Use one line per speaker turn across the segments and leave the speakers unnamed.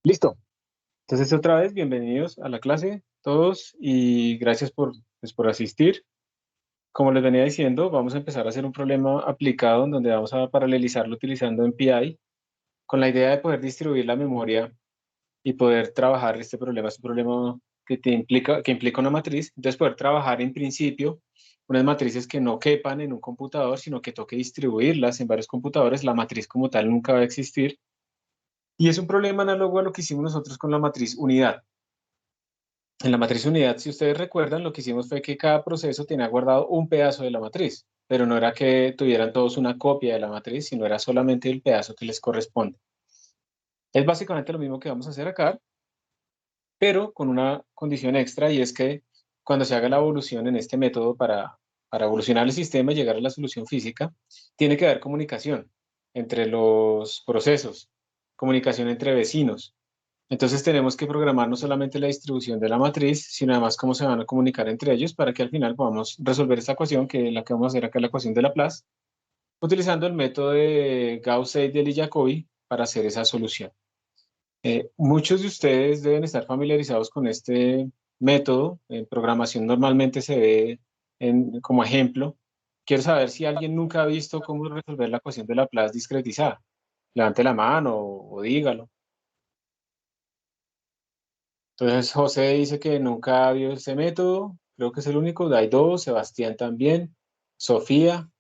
Listo. Entonces, otra vez, bienvenidos a la clase, todos, y gracias por asistir. Como les venía diciendo, vamos a empezar a hacer un problema aplicado en donde vamos a paralelizarlo utilizando MPI con la idea de poder distribuir la memoria y poder trabajar este problema. Es un problema que implica una matriz. Entonces, poder trabajar en principio unas matrices que no quepan en un computador, sino que toque distribuirlas en varios computadores. La matriz como tal nunca va a existir. Y es un problema análogo a lo que hicimos nosotros con la matriz unidad. En la matriz unidad, si ustedes recuerdan, lo que hicimos fue que cada proceso tenía guardado un pedazo de la matriz, pero no era que tuvieran todos una copia de la matriz, sino era solamente el pedazo que les corresponde. Es básicamente lo mismo que vamos a hacer acá, pero con una condición extra, y es que cuando se haga la evolución en este método para evolucionar el sistema y llegar a la solución física, tiene que haber comunicación entre los procesos, comunicación entre vecinos. Entonces tenemos que programar no solamente la distribución de la matriz, sino además cómo se van a comunicar entre ellos para que al final podamos resolver esta ecuación, que es la que vamos a hacer acá, la ecuación de Laplace, utilizando el método de Gauss-Seidel y Jacobi para hacer esa solución. Muchos de ustedes deben estar familiarizados con este método. En programación normalmente se ve como ejemplo. Quiero saber si alguien nunca ha visto cómo resolver la ecuación de Laplace discretizada. Levante la mano o dígalo. Entonces José dice que nunca vio ese método, creo que es el único, Daido, Sebastián también, Sofía.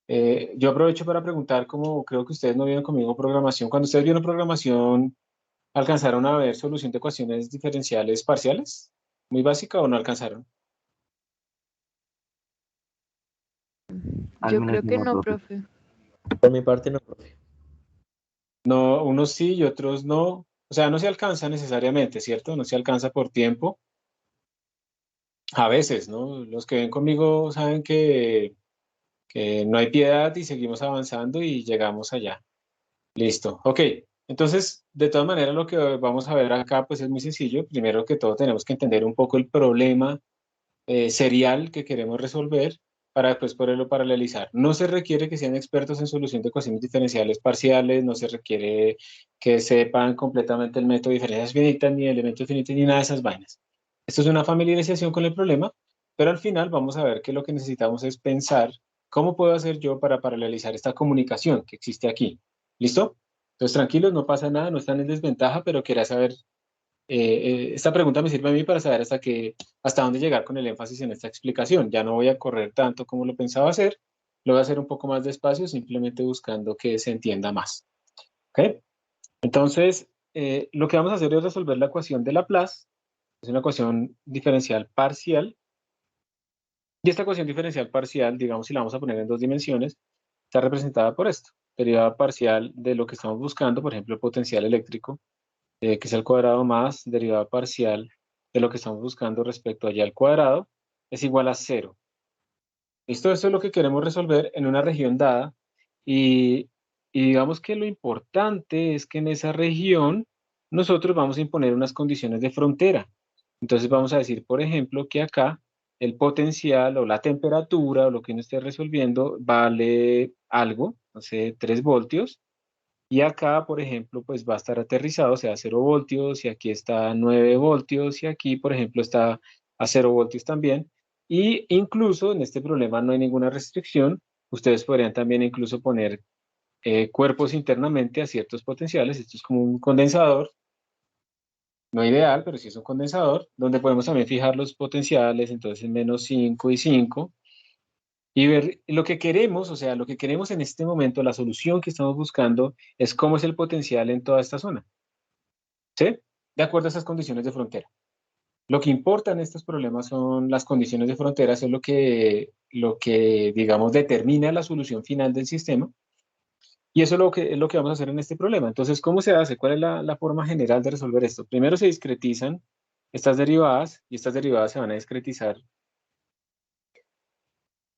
Yo aprovecho para preguntar, como creo que ustedes no vieron conmigo programación, cuando ustedes vieron programación, ¿alcanzaron a ver solución de ecuaciones diferenciales parciales? ¿Muy básica o no alcanzaron?
Al
Yo
menos
creo
yo
que
no,
no,
profe.
profe.
Por mi parte, no, profe.
No, unos sí y otros no. O sea, no se alcanza necesariamente, ¿cierto? No se alcanza por tiempo. A veces, ¿no? Los que ven conmigo saben que no hay piedad y seguimos avanzando y llegamos allá. Listo, ok. Entonces, de todas maneras, lo que vamos a ver acá, pues es muy sencillo. Primero que todo, tenemos que entender un poco el problema serial que queremos resolver para después poderlo paralelizar. No se requiere que sean expertos en solución de ecuaciones diferenciales parciales, no se requiere que sepan completamente el método de diferencias finitas, ni elementos finitos, ni nada de esas vainas. Esto es una familiarización con el problema, pero al final vamos a ver que lo que necesitamos es pensar cómo puedo hacer yo para paralelizar esta comunicación que existe aquí. ¿Listo? Entonces, tranquilos, no pasa nada, no están en desventaja, pero quería saber, esta pregunta me sirve a mí para saber hasta dónde llegar con el énfasis en esta explicación. Ya no voy a correr tanto como lo pensaba hacer, lo voy a hacer un poco más despacio, simplemente buscando que se entienda más. ¿Ok? Entonces, lo que vamos a hacer es resolver la ecuación de Laplace, es una ecuación diferencial parcial, y esta ecuación diferencial parcial, digamos, si la vamos a poner en dos dimensiones, está representada por esto, derivada parcial de lo que estamos buscando, por ejemplo, el potencial eléctrico, que es el cuadrado más derivada parcial de lo que estamos buscando respecto allá al cuadrado, es igual a cero. Esto es lo que queremos resolver en una región dada y, y digamos que lo importante es que en esa región nosotros vamos a imponer unas condiciones de frontera. Entonces vamos a decir, por ejemplo, que acá el potencial o la temperatura o lo que uno esté resolviendo vale algo, no sé, 3 voltios. Y acá, por ejemplo, pues va a estar aterrizado, o sea, 0 voltios, y aquí está 9 voltios, y aquí, por ejemplo, está a 0 voltios también. Y incluso en este problema no hay ninguna restricción. Ustedes podrían también incluso poner cuerpos internamente a ciertos potenciales. Esto es como un condensador, no ideal, pero sí es un condensador, donde podemos también fijar los potenciales, entonces menos 5 y 5 y ver lo que queremos, o sea, lo que queremos en este momento, la solución que estamos buscando es cómo es el potencial en toda esta zona, ¿sí? De acuerdo a esas condiciones de frontera. Lo que importa en estos problemas son las condiciones de frontera, eso es lo que digamos, determina la solución final del sistema, y eso es lo que vamos a hacer en este problema. Entonces, ¿cómo se hace? ¿Cuál es la forma general de resolver esto? Primero se discretizan estas derivadas, y estas derivadas se van a discretizar,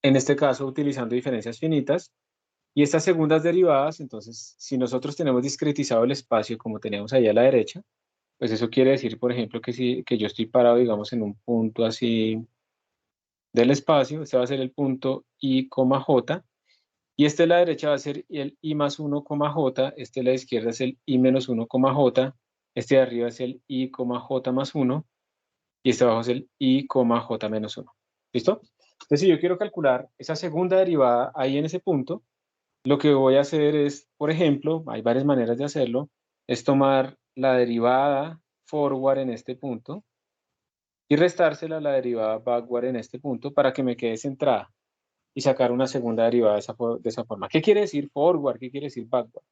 en este caso, utilizando diferencias finitas. Y estas segundas derivadas, entonces, si nosotros tenemos discretizado el espacio como teníamos ahí a la derecha, pues eso quiere decir, por ejemplo, que yo estoy parado, digamos, en un punto así del espacio, este va a ser el punto I, J, y este de la derecha va a ser el I más 1, J, este de la izquierda es el I menos 1, J, Este de arriba es el I, J más 1, y este abajo es el I, J menos 1. ¿Listo? Entonces, si yo quiero calcular esa segunda derivada ahí en ese punto, lo que voy a hacer es, por ejemplo, hay varias maneras de hacerlo, es tomar la derivada forward en este punto y restársela a la derivada backward en este punto para que me quede centrada y sacar una segunda derivada de esa forma. ¿Qué quiere decir forward? ¿Qué quiere decir backward?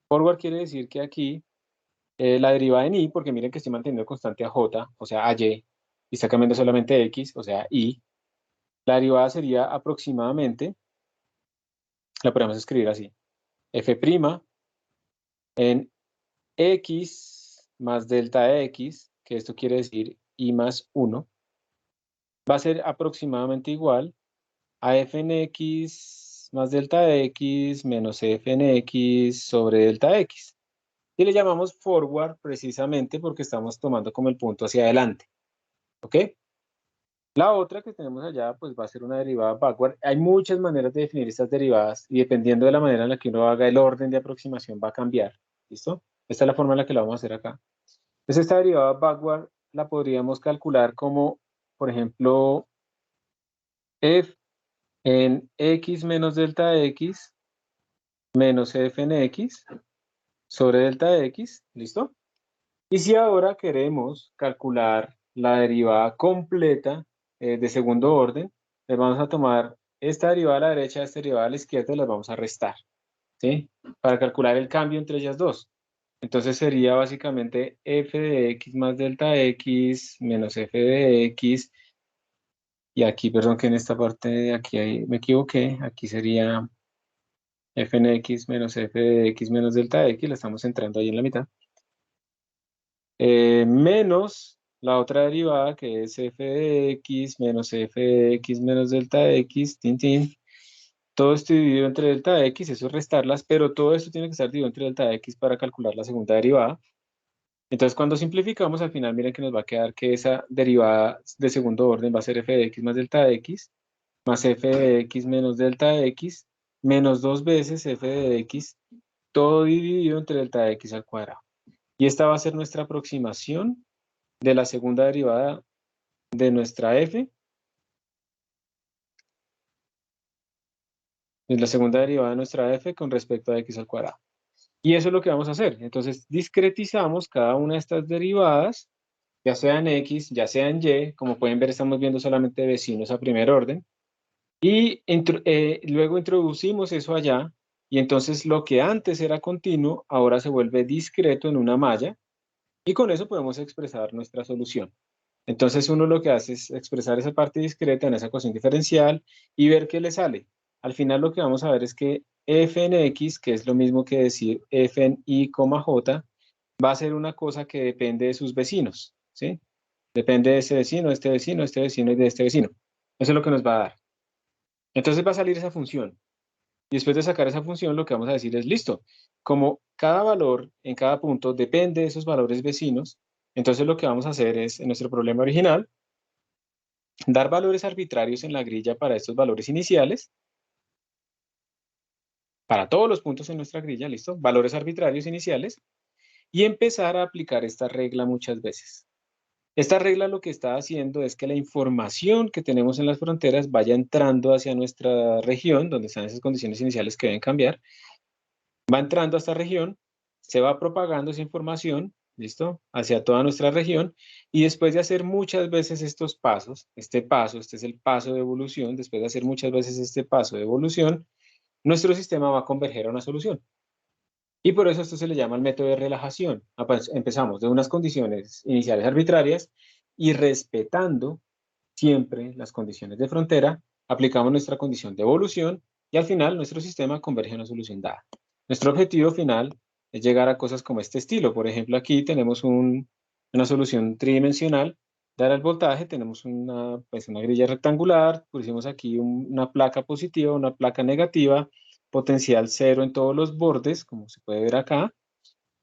Forward quiere decir que aquí la derivada en y, porque miren que estoy manteniendo constante a j, o sea, a y, y está cambiando solamente x, o sea, y. La derivada sería aproximadamente, la podemos escribir así, f' en x más delta de x, que esto quiere decir y más 1, va a ser aproximadamente igual a f en x más delta de x menos f en x sobre delta de x. Y le llamamos forward precisamente porque estamos tomando como el punto hacia adelante. ¿Ok? La otra que tenemos allá, pues va a ser una derivada backward. Hay muchas maneras de definir estas derivadas y dependiendo de la manera en la que uno haga el orden de aproximación va a cambiar. ¿Listo? Esta es la forma en la que la vamos a hacer acá. Entonces esta derivada backward la podríamos calcular como, por ejemplo, f en x menos delta de x menos f en x sobre delta de x. ¿Listo? Y si ahora queremos calcular la derivada completa de segundo orden, les vamos a tomar esta derivada a la derecha, esta derivada a la izquierda y las vamos a restar, ¿sí? Para calcular el cambio entre ellas dos. Entonces sería básicamente f de x más delta de x menos f de x. Y aquí, perdón, que en esta parte de aquí me equivoqué. Aquí sería f en x menos f de x menos delta de x. La estamos entrando ahí en la mitad. Menos la otra derivada que es f de x menos f de x menos delta de x, tin, tin. Todo esto dividido entre delta de x, eso es restarlas, pero todo esto tiene que estar dividido entre delta de x para calcular la segunda derivada. Entonces, cuando simplificamos, al final, miren que nos va a quedar que esa derivada de segundo orden va a ser f de x más delta de x, más f de x menos delta de x, menos dos veces f de x, todo dividido entre delta de x al cuadrado. Y esta va a ser nuestra aproximación de la segunda derivada de nuestra f, es la segunda derivada de nuestra f con respecto a x al cuadrado. Y eso es lo que vamos a hacer. Entonces, discretizamos cada una de estas derivadas, ya sea en x, ya sea en y. Como pueden ver, estamos viendo solamente vecinos a primer orden. Y luego introducimos eso allá. Y entonces lo que antes era continuo, ahora se vuelve discreto en una malla. Y con eso podemos expresar nuestra solución. Entonces uno lo que hace es expresar esa parte discreta en esa ecuación diferencial y ver qué le sale. Al final lo que vamos a ver es que f en x, que es lo mismo que decir f en y, j, va a ser una cosa que depende de sus vecinos, ¿sí? Depende de ese vecino, de este vecino y de este vecino. Eso es lo que nos va a dar. Entonces va a salir esa función. Y después de sacar esa función, lo que vamos a decir es, listo, como cada valor en cada punto depende de esos valores vecinos, entonces lo que vamos a hacer es, en nuestro problema original, dar valores arbitrarios en la grilla para estos valores iniciales, para todos los puntos en nuestra grilla, listo, valores arbitrarios iniciales, y empezar a aplicar esta regla muchas veces. Esta regla lo que está haciendo es que la información que tenemos en las fronteras vaya entrando hacia nuestra región, donde están esas condiciones iniciales que deben cambiar, va entrando a esta región, se va propagando esa información, ¿listo? Hacia toda nuestra región, y después de hacer muchas veces estos pasos, este es el paso de evolución, después de hacer muchas veces este paso de evolución, nuestro sistema va a converger a una solución. Y por eso esto se le llama el método de relajación. Empezamos de unas condiciones iniciales arbitrarias y respetando siempre las condiciones de frontera, aplicamos nuestra condición de evolución y al final nuestro sistema converge a una solución dada. Nuestro objetivo final es llegar a cosas como este estilo. Por ejemplo, aquí tenemos una solución tridimensional. Dada el voltaje, tenemos una grilla rectangular, pusimos aquí una placa positiva, una placa negativa, potencial cero en todos los bordes, como se puede ver acá,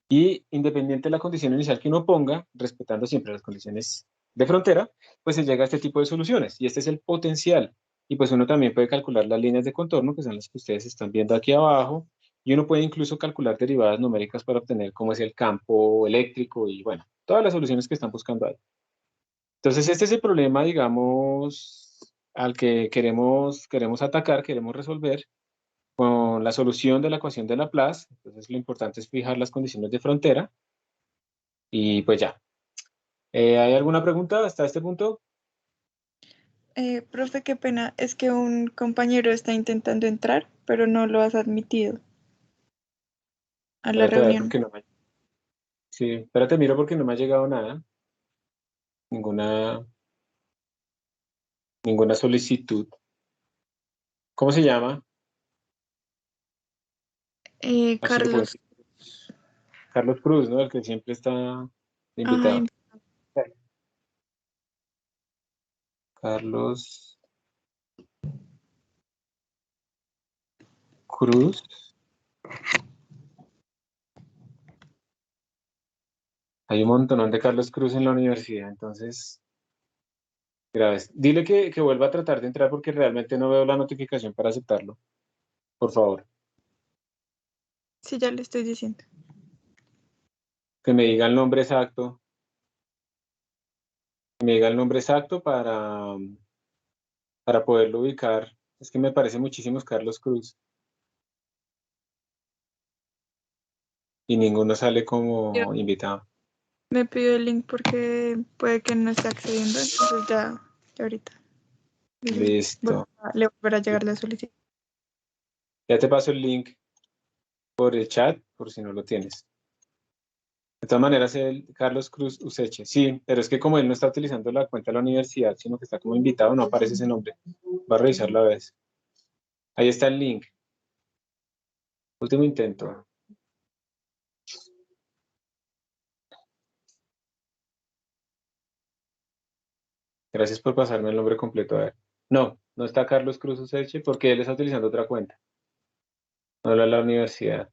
y independiente de la condición inicial que uno ponga, respetando siempre las condiciones de frontera, pues se llega a este tipo de soluciones. Y este es el potencial. Y pues uno también puede calcular las líneas de contorno, que son las que ustedes están viendo aquí abajo, y uno puede incluso calcular derivadas numéricas para obtener cómo es el campo eléctrico y bueno, todas las soluciones que están buscando ahí. Entonces, este es el problema, digamos, al que queremos atacar, queremos resolver con la solución de la ecuación de Laplace. Entonces, lo importante es fijar las condiciones de frontera y pues ya. ¿Hay alguna pregunta hasta este punto?
Profe, qué pena, es que un compañero está intentando entrar, pero no lo has admitido a la
Espérate a ver
reunión.
porque no me... Sí, espérate, miro porque no me ha llegado nada. Ninguna solicitud. ¿Cómo se llama? A ver si lo puedo
Carlos.
decir. Carlos Cruz, ¿no? El que siempre está de
Ajá,
invitado. Carlos Cruz. Hay un montón de Carlos Cruz en la universidad, entonces, graves. Dile que vuelva a tratar de entrar porque realmente no veo la notificación para aceptarlo. Por favor,
sí, ya le estoy diciendo.
que me diga el nombre exacto. Que me diga el nombre exacto para poderlo ubicar. Es que me parece muchísimos Carlos Cruz y ninguno sale como invitado.
Me pidió el link porque puede que no esté accediendo, entonces ya ahorita
Listo.
le volverá a llegar la solicitud.
Ya te paso el link por el chat, por si no lo tienes. De todas maneras, el Carlos Cruz Useche. Sí, pero es que como él no está utilizando la cuenta de la universidad, sino que está como invitado, no aparece ese nombre. Va a revisarlo a vez. Ahí está el link. Último intento. Gracias por pasarme el nombre completo. A ver. No está Carlos Cruz Useche porque él está utilizando otra cuenta. No habla de la universidad.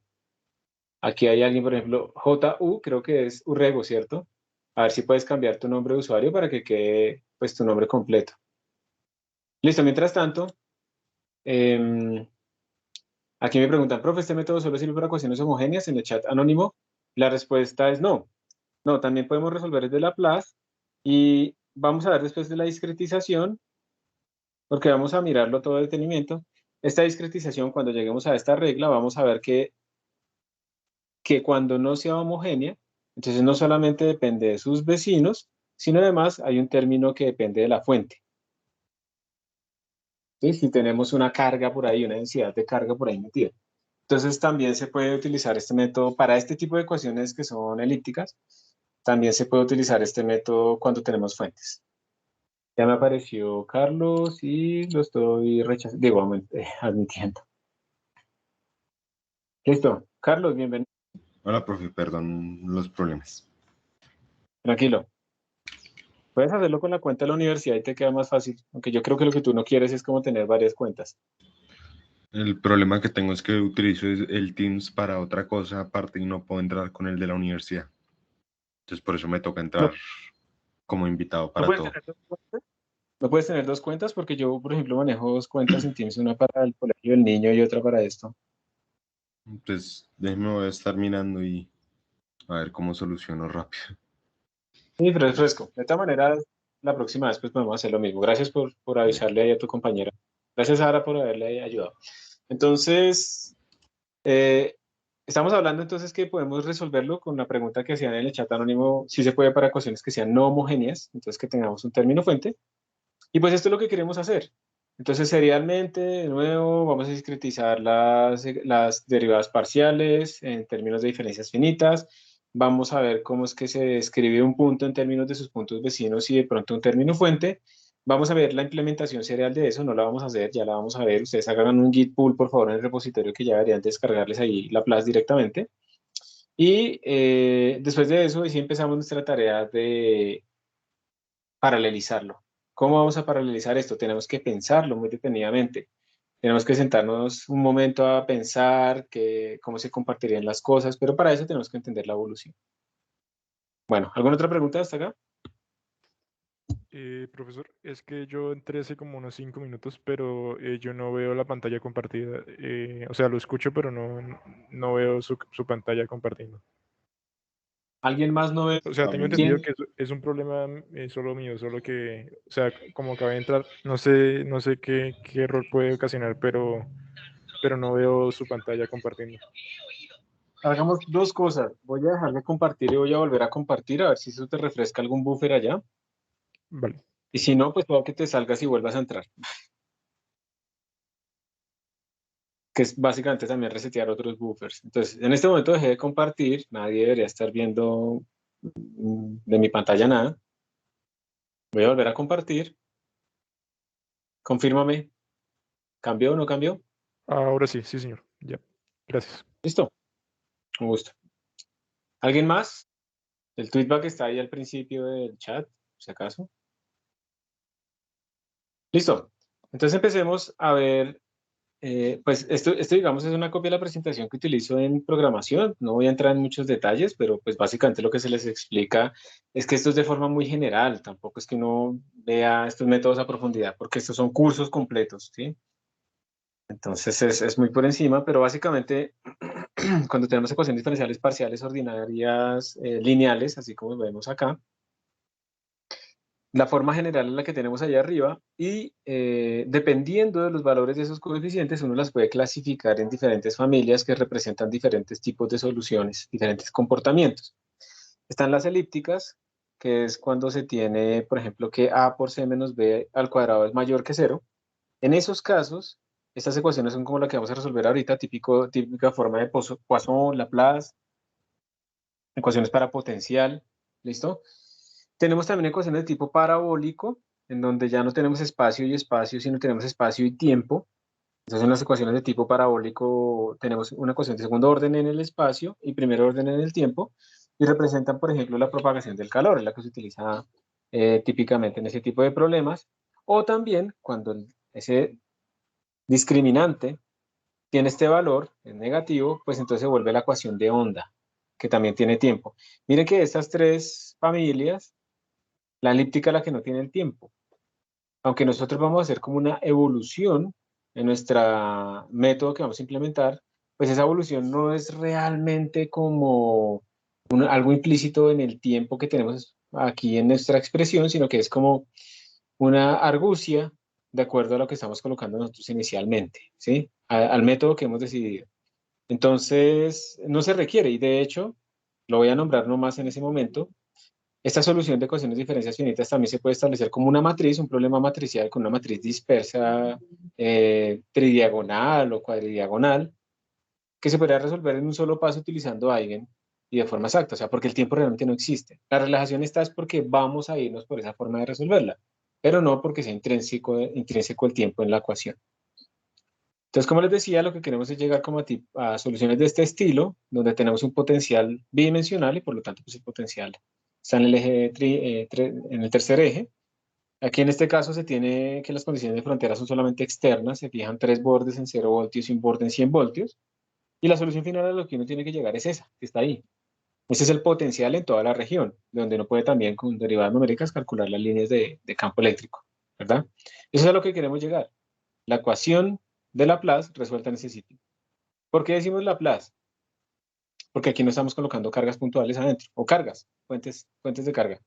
Aquí hay alguien, por ejemplo, JU, creo que es Urrego, ¿cierto? A ver si puedes cambiar tu nombre de usuario para que quede pues tu nombre completo. Listo, mientras tanto, aquí me preguntan, profe, ¿este método solo sirve para ecuaciones homogéneas en el chat anónimo? La respuesta es no. No, también podemos resolver desde Laplace y vamos a ver después de la discretización, porque vamos a mirarlo todo detenimiento. Esta discretización, cuando lleguemos a esta regla, vamos a ver que cuando no sea homogénea, entonces no solamente depende de sus vecinos, sino además hay un término que depende de la fuente. ¿Sí? Si tenemos una carga por ahí, una densidad de carga por ahí metida. Entonces también se puede utilizar este método para este tipo de ecuaciones que son elípticas. También se puede utilizar este método cuando tenemos fuentes. Ya me apareció Carlos y lo estoy rechazando, digo, admitiendo. Listo. Carlos, bienvenido.
Hola, profe, perdón los problemas.
Tranquilo. Puedes hacerlo con la cuenta de la universidad y te queda más fácil. Aunque yo creo que lo que tú no quieres es como tener varias cuentas.
El problema que tengo es que utilizo el Teams para otra cosa aparte y no puedo entrar con el de la universidad. Entonces por eso me toca
No,
entrar como invitado
no
para
puedes
todo.
tener dos cuentas. No puedes tener dos cuentas porque yo, por ejemplo, manejo dos cuentas en Teams, una para el colegio del niño y otra para esto.
Entonces déjeme voy a estar mirando y a ver cómo soluciono rápido.
Sí, pero es fresco. De todas maneras, la próxima vez pues podemos hacer lo mismo. Gracias por avisarle ahí a tu compañera. Gracias, Sara, por haberle ayudado. Entonces, eh, estamos hablando entonces que podemos resolverlo con la pregunta que hacían en el chat anónimo, si se puede para ecuaciones que sean no homogéneas, entonces que tengamos un término fuente. Y pues esto es lo que queremos hacer. Entonces, serialmente, de nuevo, vamos a discretizar las derivadas parciales en términos de diferencias finitas. Vamos a ver cómo es que se escribe un punto en términos de sus puntos vecinos y de pronto un término fuente. Vamos a ver la implementación serial de eso, no la vamos a hacer, ya la vamos a ver. Ustedes hagan un git pull, por favor, en el repositorio que ya deberían descargarles ahí la Laplace directamente. Y después de eso, sí empezamos nuestra tarea de paralelizarlo. ¿Cómo vamos a paralelizar esto? Tenemos que pensarlo muy detenidamente. Tenemos que sentarnos un momento a pensar cómo se compartirían las cosas, pero para eso tenemos que entender la evolución. Bueno, ¿alguna otra pregunta hasta acá?
Profesor, es que yo entré hace como unos 5 minutos, pero yo no veo la pantalla compartida. O sea, lo escucho, pero no veo su pantalla compartiendo.
¿Alguien más no ve?
O sea, tengo entendido
¿Quién?
que es un problema solo mío, solo que, o sea, como acabé de entrar, no sé qué error puede ocasionar, pero no veo su pantalla compartiendo.
Hagamos dos cosas. Voy a dejar de compartir y voy a volver a compartir a ver si eso te refresca algún buffer allá.
Vale.
Y si no, pues puedo que te salgas y vuelvas a entrar. Que es básicamente también resetear otros buffers. Entonces, en este momento dejé de compartir. Nadie debería estar viendo de mi pantalla nada. Voy a volver a compartir. Confírmame. ¿Cambió o no cambió?
Ahora sí, sí, señor. Ya. Gracias.
Listo. Un gusto. ¿Alguien más? El tweetback está ahí al principio del chat, por si acaso. Listo. Entonces empecemos a ver, pues esto digamos es una copia de la presentación que utilizo en programación. No voy a entrar en muchos detalles, pero pues básicamente lo que se les explica es que esto es de forma muy general. Tampoco es que uno vea estos métodos a profundidad, porque estos son cursos completos, ¿sí? Entonces es muy por encima, pero básicamente cuando tenemos ecuaciones diferenciales parciales ordinarias lineales, así como vemos acá, la forma general es la que tenemos allá arriba y dependiendo de los valores de esos coeficientes, uno las puede clasificar en diferentes familias que representan diferentes tipos de soluciones, diferentes comportamientos. Están las elípticas, que es cuando se tiene, por ejemplo, que a por c menos b al cuadrado es mayor que cero. En esos casos, estas ecuaciones son como la que vamos a resolver ahorita, típica forma de Poisson, Laplace, ecuaciones para potencial, ¿listo? Tenemos también ecuaciones de tipo parabólico, en donde ya no tenemos espacio y espacio, sino tenemos espacio y tiempo. Entonces, en las ecuaciones de tipo parabólico tenemos una ecuación de segundo orden en el espacio y primer orden en el tiempo, y representan, por ejemplo, la propagación del calor, es la que se utiliza típicamente en ese tipo de problemas. O también cuando ese discriminante tiene este valor, es negativo, pues entonces se vuelve la ecuación de onda, que también tiene tiempo. Miren que estas tres familias, la elíptica es la que no tiene el tiempo. Aunque nosotros vamos a hacer como una evolución en nuestro método que vamos a implementar, pues esa evolución no es realmente como algo implícito en el tiempo que tenemos aquí en nuestra expresión, sino que es como una argucia de acuerdo a lo que estamos colocando nosotros inicialmente, ¿sí? Al método que hemos decidido. Entonces, no se requiere, y de hecho, lo voy a nombrar nomás en ese momento. Esta solución de ecuaciones de diferencias finitas también se puede establecer como una matriz, un problema matricial con una matriz dispersa, tridiagonal o cuadridiagonal, que se podría resolver en un solo paso utilizando Eigen y de forma exacta, o sea, porque el tiempo realmente no existe. La relajación está es porque vamos a irnos por esa forma de resolverla, pero no porque sea intrínseco el tiempo en la ecuación. Entonces, como les decía, lo que queremos es llegar como a soluciones de este estilo, donde tenemos un potencial bidimensional y por lo tanto pues el potencial está en el eje en el tercer eje. Aquí en este caso se tiene que las condiciones de frontera son solamente externas, se fijan tres bordes en 0 voltios y un borde en 100 voltios, y la solución final a lo que uno tiene que llegar es esa, que está ahí. Ese es el potencial en toda la región, donde uno puede también con derivadas numéricas calcular las líneas de campo eléctrico, ¿verdad? Eso es a lo que queremos llegar. La ecuación de Laplace resuelta en ese sitio. ¿Por qué decimos Laplace? Porque aquí no estamos colocando cargas puntuales adentro, o cargas, fuentes de carga.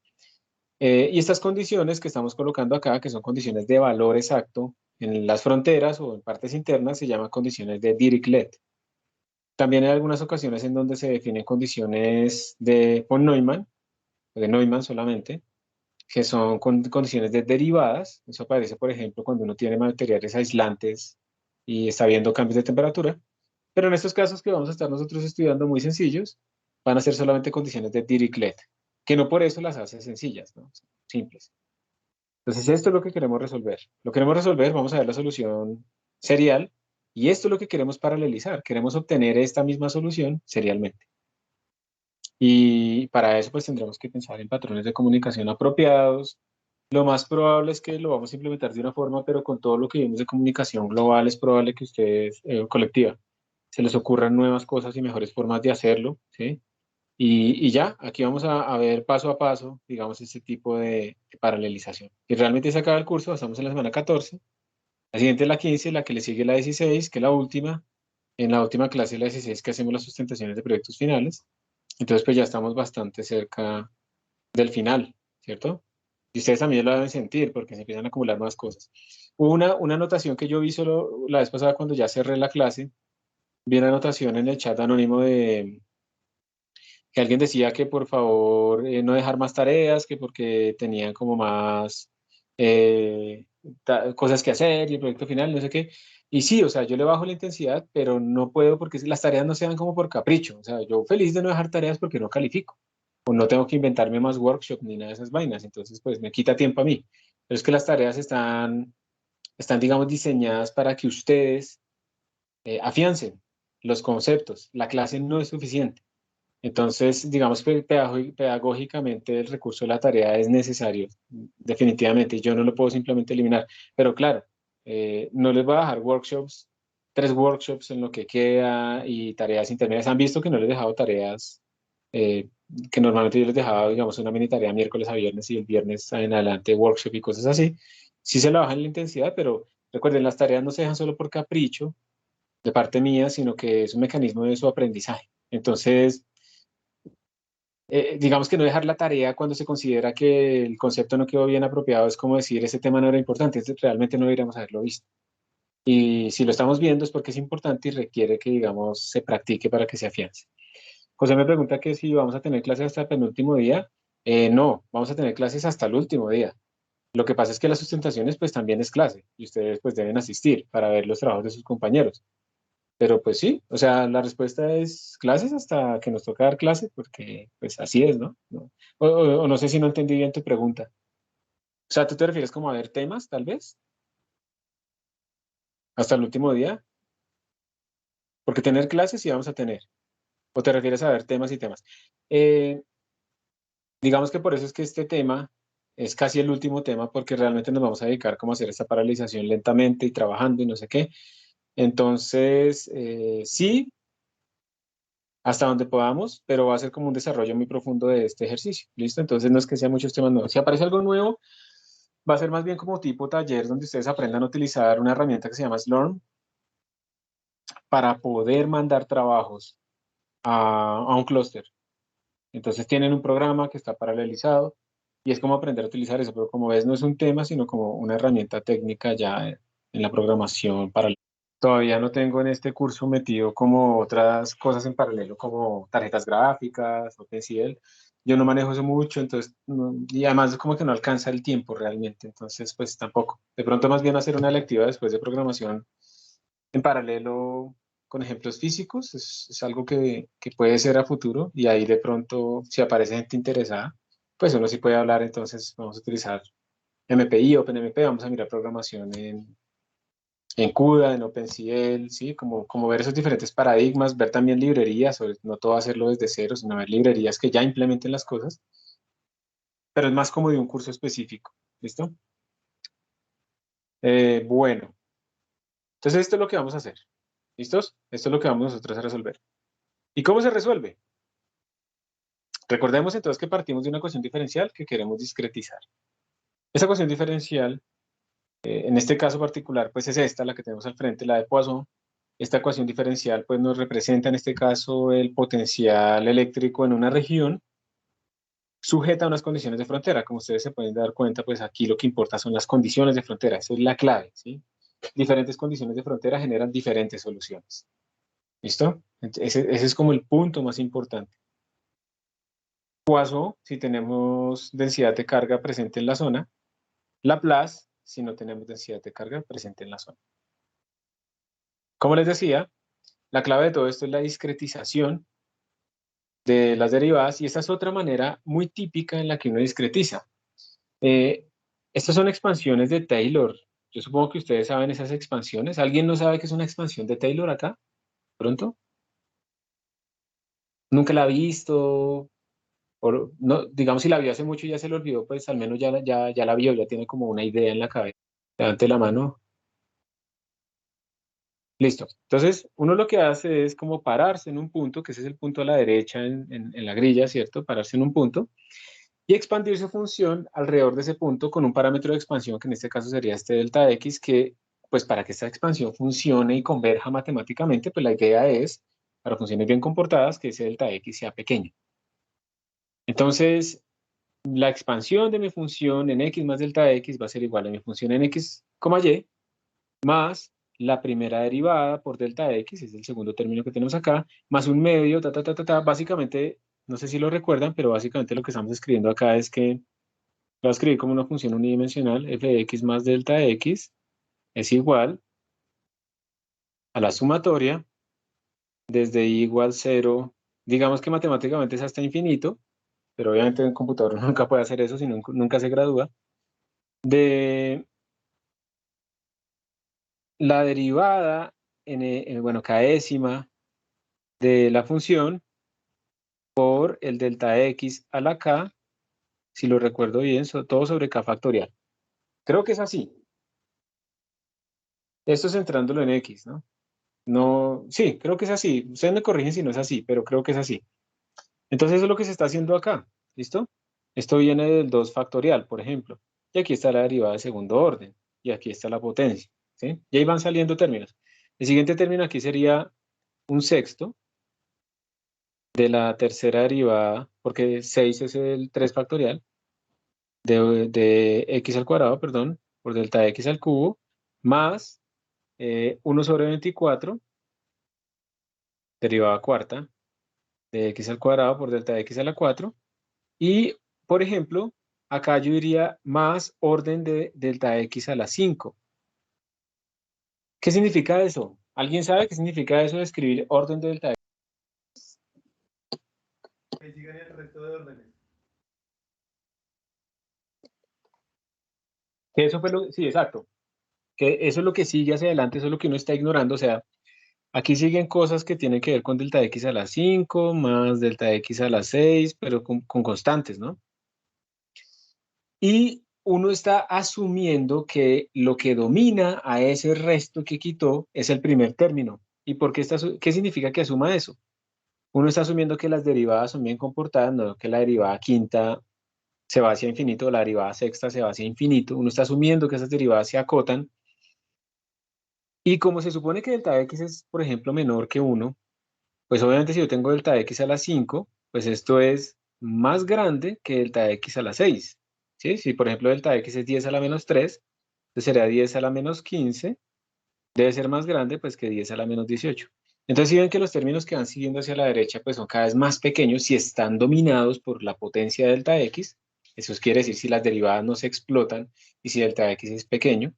Y estas condiciones que estamos colocando acá, que son condiciones de valor exacto en las fronteras o en partes internas, se llaman condiciones de Dirichlet. También hay algunas ocasiones en donde se definen condiciones de von Neumann, o de Neumann solamente, que son condiciones de derivadas. Eso aparece, por ejemplo, cuando uno tiene materiales aislantes y está viendo cambios de temperatura. Pero en estos casos que vamos a estar nosotros estudiando muy sencillos, van a ser solamente condiciones de Dirichlet, que no por eso las hace sencillas, ¿no? Simples. Entonces, esto es lo que queremos resolver. Lo queremos resolver, vamos a ver la solución serial, y esto es lo que queremos paralelizar. Queremos obtener esta misma solución serialmente. Y para eso, pues tendremos que pensar en patrones de comunicación apropiados. Lo más probable es que lo vamos a implementar de una forma, pero con todo lo que vimos de comunicación global, es probable que ustedes, colectiva, se les ocurran nuevas cosas y mejores formas de hacerlo, ¿sí? Y ya, aquí vamos a ver paso a paso, digamos, este tipo de paralelización. Y realmente se acaba el curso, estamos en la semana 14, la siguiente es la 15, la que le sigue la 16, que es la última. En la última clase, la 16, que hacemos las sustentaciones de proyectos finales. Entonces, pues ya estamos bastante cerca del final, ¿cierto? Y ustedes también lo deben sentir porque se empiezan a acumular más cosas. Hubo una anotación que yo vi solo la vez pasada cuando ya cerré la clase. Vi una anotación en el chat anónimo de que alguien decía que por favor no dejar más tareas, que porque tenían como más cosas que hacer y el proyecto final, no sé qué. Y sí, o sea, yo le bajo la intensidad, pero no puedo porque las tareas no se dan como por capricho. O sea, yo feliz de no dejar tareas porque no califico. O no tengo que inventarme más workshop ni nada de esas vainas. Entonces, pues me quita tiempo a mí. Pero es que las tareas están digamos, diseñadas para que ustedes afiancen los conceptos. La clase no es suficiente. Entonces, digamos que pedagógicamente el recurso de la tarea es necesario, definitivamente, y yo no lo puedo simplemente eliminar. Pero claro, no les voy a dejar workshops, 3 workshops en lo que queda y tareas intermedias. Han visto que no les he dejado tareas eh, que normalmente yo les dejaba, digamos, una mini tarea miércoles a viernes y el viernes en adelante workshop y cosas así. Sí se la bajan la intensidad, pero recuerden, las tareas no se dejan solo por capricho de parte mía, sino que es un mecanismo de su aprendizaje. Entonces, digamos que no dejar la tarea cuando se considera que el concepto no quedó bien apropiado es como decir ese tema no era importante, realmente no deberíamos haberlo visto. Y si lo estamos viendo es porque es importante y requiere que, digamos, se practique para que se afiance. José me pregunta que si vamos a tener clases hasta el penúltimo día. No, vamos a tener clases hasta el último día. Lo que pasa es que las sustentaciones pues también es clase y ustedes pues deben asistir para ver los trabajos de sus compañeros. Pero pues sí, o sea, la respuesta es clases hasta que nos toca dar clase, porque pues así es, ¿no? O no sé si no entendí bien tu pregunta. O sea, ¿tú te refieres como a ver temas, tal vez? Hasta el último día, porque tener clases sí vamos a tener. ¿O te refieres a ver temas y temas? Eh, digamos que por eso es que este tema es casi el último tema, porque realmente nos vamos a dedicar como a hacer esta paralización lentamente y trabajando y no sé qué. Entonces, sí, hasta donde podamos, pero va a ser como un desarrollo muy profundo de este ejercicio. ¿Listo? Entonces no es que sea muchos temas nuevos. Si aparece algo nuevo, va a ser más bien como tipo taller donde ustedes aprendan a utilizar una herramienta que se llama Slurm para poder mandar trabajos a un clúster. Entonces tienen un programa que está paralelizado y es como aprender a utilizar eso, pero como ves no es un tema, sino como una herramienta técnica ya en la programación paralela. Todavía no tengo en este curso metido como otras cosas en paralelo, como tarjetas gráficas o OpenCL. Yo no manejo eso mucho, entonces, y además como que no alcanza el tiempo realmente, entonces pues tampoco. De pronto más bien hacer una electiva después de programación en paralelo con ejemplos físicos es algo que puede ser a futuro y ahí de pronto si aparece gente interesada, pues uno sí puede hablar, entonces vamos a utilizar MPI, OpenMP, vamos a mirar programación en CUDA, en OpenCL, ¿sí? Como ver esos diferentes paradigmas, ver también librerías, no todo hacerlo desde cero, sino ver librerías que ya implementen las cosas, pero es más como de un curso específico, ¿listo? Bueno, entonces esto es lo que vamos a hacer, ¿listos? Esto es lo que vamos nosotros a resolver. ¿Y cómo se resuelve? Recordemos entonces que partimos de una ecuación diferencial que queremos discretizar. Esa ecuación diferencial, en este caso particular, pues es esta, la que tenemos al frente, la de Poisson. Esta ecuación diferencial pues nos representa en este caso el potencial eléctrico en una región sujeta a unas condiciones de frontera. Como ustedes se pueden dar cuenta, pues aquí lo que importa son las condiciones de frontera. Esa es la clave, ¿sí? Diferentes condiciones de frontera generan diferentes soluciones. ¿Listo? Ese es como el punto más importante. Poisson, si tenemos densidad de carga presente en la zona. Laplace, si no tenemos densidad de carga presente en la zona. Como les decía, la clave de todo esto es la discretización de las derivadas y esta es otra manera muy típica en la que uno discretiza. Eh, estas son expansiones de Taylor. Yo supongo que ustedes saben esas expansiones. ¿Alguien no sabe qué es una expansión de Taylor acá? ¿Pronto? ¿Nunca la ha visto? O no, digamos, si la vio hace mucho y ya se lo olvidó, pues al menos ya la vio, ya tiene como una idea en la cabeza. Levante la mano. Listo. Entonces, uno lo que hace es como pararse en un punto, que ese es el punto a la derecha en la grilla, ¿cierto? Pararse en un punto y expandir su función alrededor de ese punto con un parámetro de expansión, que en este caso sería este delta X, que pues para que esta expansión funcione y converja matemáticamente, pues la idea es, para funciones bien comportadas, que ese delta X sea pequeño. Entonces, la expansión de mi función en X más delta X va a ser igual a mi función en X, Y, más la primera derivada por delta X, es el segundo término que tenemos acá, más un medio, básicamente, no sé si lo recuerdan, pero básicamente lo que estamos escribiendo acá es que voy a escribir como una función unidimensional, f de x más delta x es igual a la sumatoria desde i igual 0, digamos que matemáticamente es hasta infinito, pero obviamente en computador nunca puede hacer eso, sino nunca se gradúa, de la derivada, bueno, késima de la función por el delta x a la k, si lo recuerdo bien, todo sobre k factorial. Creo que es así. Esto centrándolo en x, ¿no? No, sí, creo que es así. Ustedes me corrigen si no es así, pero creo que es así. Entonces eso es lo que se está haciendo acá. ¿Listo? Esto viene del 2 factorial, por ejemplo. Y aquí está la derivada de segundo orden. Y aquí está la potencia. ¿Sí? Y ahí van saliendo términos. El siguiente término aquí sería un sexto de la tercera derivada, porque 6 es el 3 factorial, de x al cuadrado, perdón, por delta x al cubo, más 1 sobre 24, derivada cuarta, de x al cuadrado por delta x a la 4. Y, por ejemplo, acá yo diría más orden de delta x a la 5. ¿Qué significa eso? ¿Alguien sabe qué significa eso de escribir orden de delta x?
Que sigan el resto de órdenes.
Que eso fue sí, exacto. Que eso es lo que sigue hacia adelante, eso es lo que uno está ignorando. O sea, aquí siguen cosas que tienen que ver con delta x a la 5, más delta x a la 6, pero con constantes, ¿no? Y uno está asumiendo que lo que domina a ese resto que quitó es el primer término. ¿Y por qué qué significa que asuma eso? Uno está asumiendo que las derivadas son bien comportadas, no que la derivada quinta se va hacia infinito, la derivada sexta se va hacia infinito. Uno está asumiendo que esas derivadas se acotan. Y como se supone que delta x es, por ejemplo, menor que 1, pues obviamente si yo tengo delta x a la 5, pues esto es más grande que delta x a la 6. ¿Sí? Si por ejemplo delta x es 10 a la menos 3, entonces sería 10 a la menos 15, debe ser más grande pues que 10 a la menos 18. Entonces si ven que los términos que van siguiendo hacia la derecha pues son cada vez más pequeños si están dominados por la potencia de delta x. Eso quiere decir si las derivadas no se explotan y si delta x es pequeño.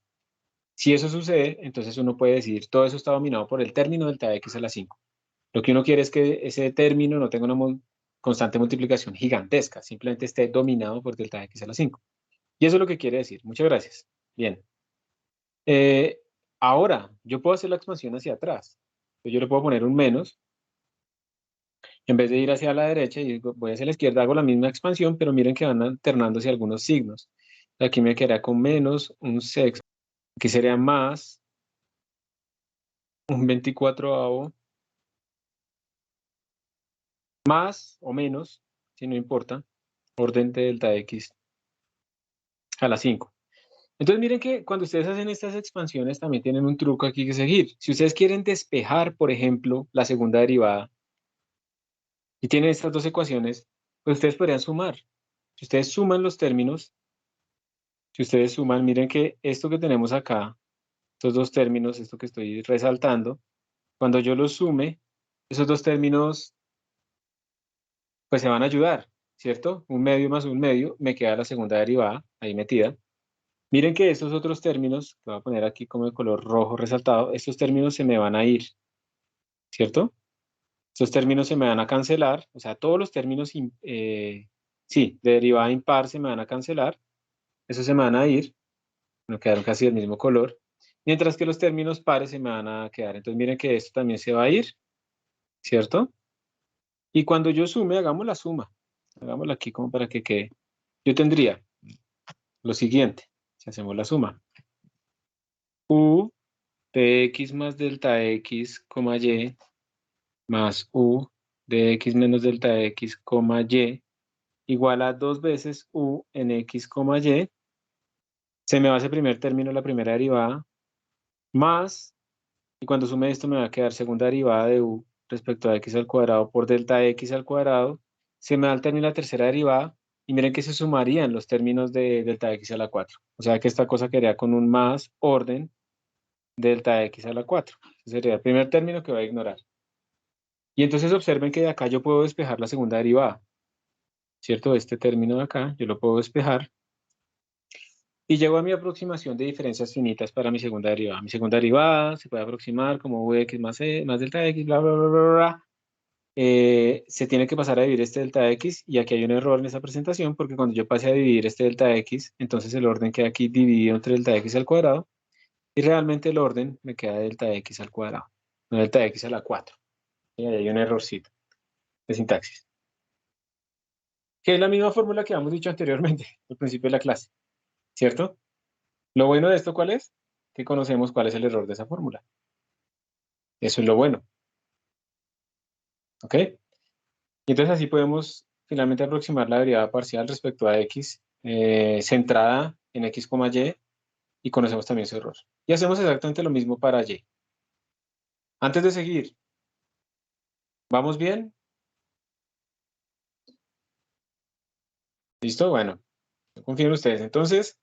Si eso sucede, entonces uno puede decir todo eso está dominado por el término delta x a la 5. Lo que uno quiere es que ese término no tenga una constante multiplicación gigantesca, simplemente esté dominado por delta x a la 5. Y eso es lo que quiere decir. Muchas gracias. Bien. Eh, Ahora, yo puedo hacer la expansión hacia atrás. Yo le puedo poner un menos. En vez de ir hacia la derecha y voy hacia la izquierda, hago la misma expansión, pero miren que van alternándose algunos signos. Aquí me quedaría con menos un sexto. Aquí sería más un 24avo. Más o menos, si no importa, orden de delta x a la 5. Entonces miren que cuando ustedes hacen estas expansiones también tienen un truco aquí que seguir. Si ustedes quieren despejar, por ejemplo, la segunda derivada y tienen estas dos ecuaciones, pues ustedes podrían sumar. Si ustedes suman los términos, si ustedes suman, miren que esto que tenemos acá, estos dos términos, esto que estoy resaltando, cuando yo los sume, esos dos términos pues se van a ayudar, ¿cierto? Un medio más un medio, me queda la segunda derivada ahí metida. Miren que estos otros términos, que voy a poner aquí como de color rojo resaltado, estos términos se me van a ir, ¿cierto? Estos términos se me van a cancelar, o sea, todos los términos, sí, de derivada impar se me van a cancelar, esos se me van a ir, me quedaron casi del mismo color, mientras que los términos pares se me van a quedar. Entonces miren que esto también se va a ir, ¿cierto? Y cuando yo sume, hagamos la suma, hagámosla aquí como para que quede. Yo tendría lo siguiente, si hacemos la suma, u de x más delta x, coma y, más u de x menos delta x, coma y, igual a 2 veces u en x, coma y. Se me va ese primer término, la primera derivada, más, y cuando sume esto me va a quedar segunda derivada de u respecto a x al cuadrado por delta x al cuadrado. Se me da el término de la tercera derivada, y miren que se sumarían los términos de delta x a la 4. O sea que esta cosa quedaría con un más orden delta x a la 4. Ese sería el primer término que voy a ignorar. Y entonces observen que de acá yo puedo despejar la segunda derivada, ¿cierto? Este término de acá, yo lo puedo despejar. Y llego a mi aproximación de diferencias finitas para mi segunda derivada. Mi segunda derivada se puede aproximar como vx más, más delta x, bla, bla, bla, bla, bla. Se tiene que pasar a dividir este delta x, y aquí hay un error en esa presentación, porque cuando yo pase a dividir este delta x, entonces el orden queda aquí dividido entre delta x al cuadrado, y realmente el orden me queda delta x al cuadrado, no delta x a la 4. Y ahí hay un errorcito de sintaxis, que es la misma fórmula que habíamos dicho anteriormente, al principio de la clase, ¿cierto? Lo bueno de esto, ¿cuál es? Que conocemos cuál es el error de esa fórmula. Eso es lo bueno. ¿Ok? Y entonces así podemos finalmente aproximar la derivada parcial respecto a x centrada en x, y conocemos también su error. Y hacemos exactamente lo mismo para y. Antes de seguir, ¿vamos bien? ¿Listo? Bueno, yo confío en ustedes. Entonces,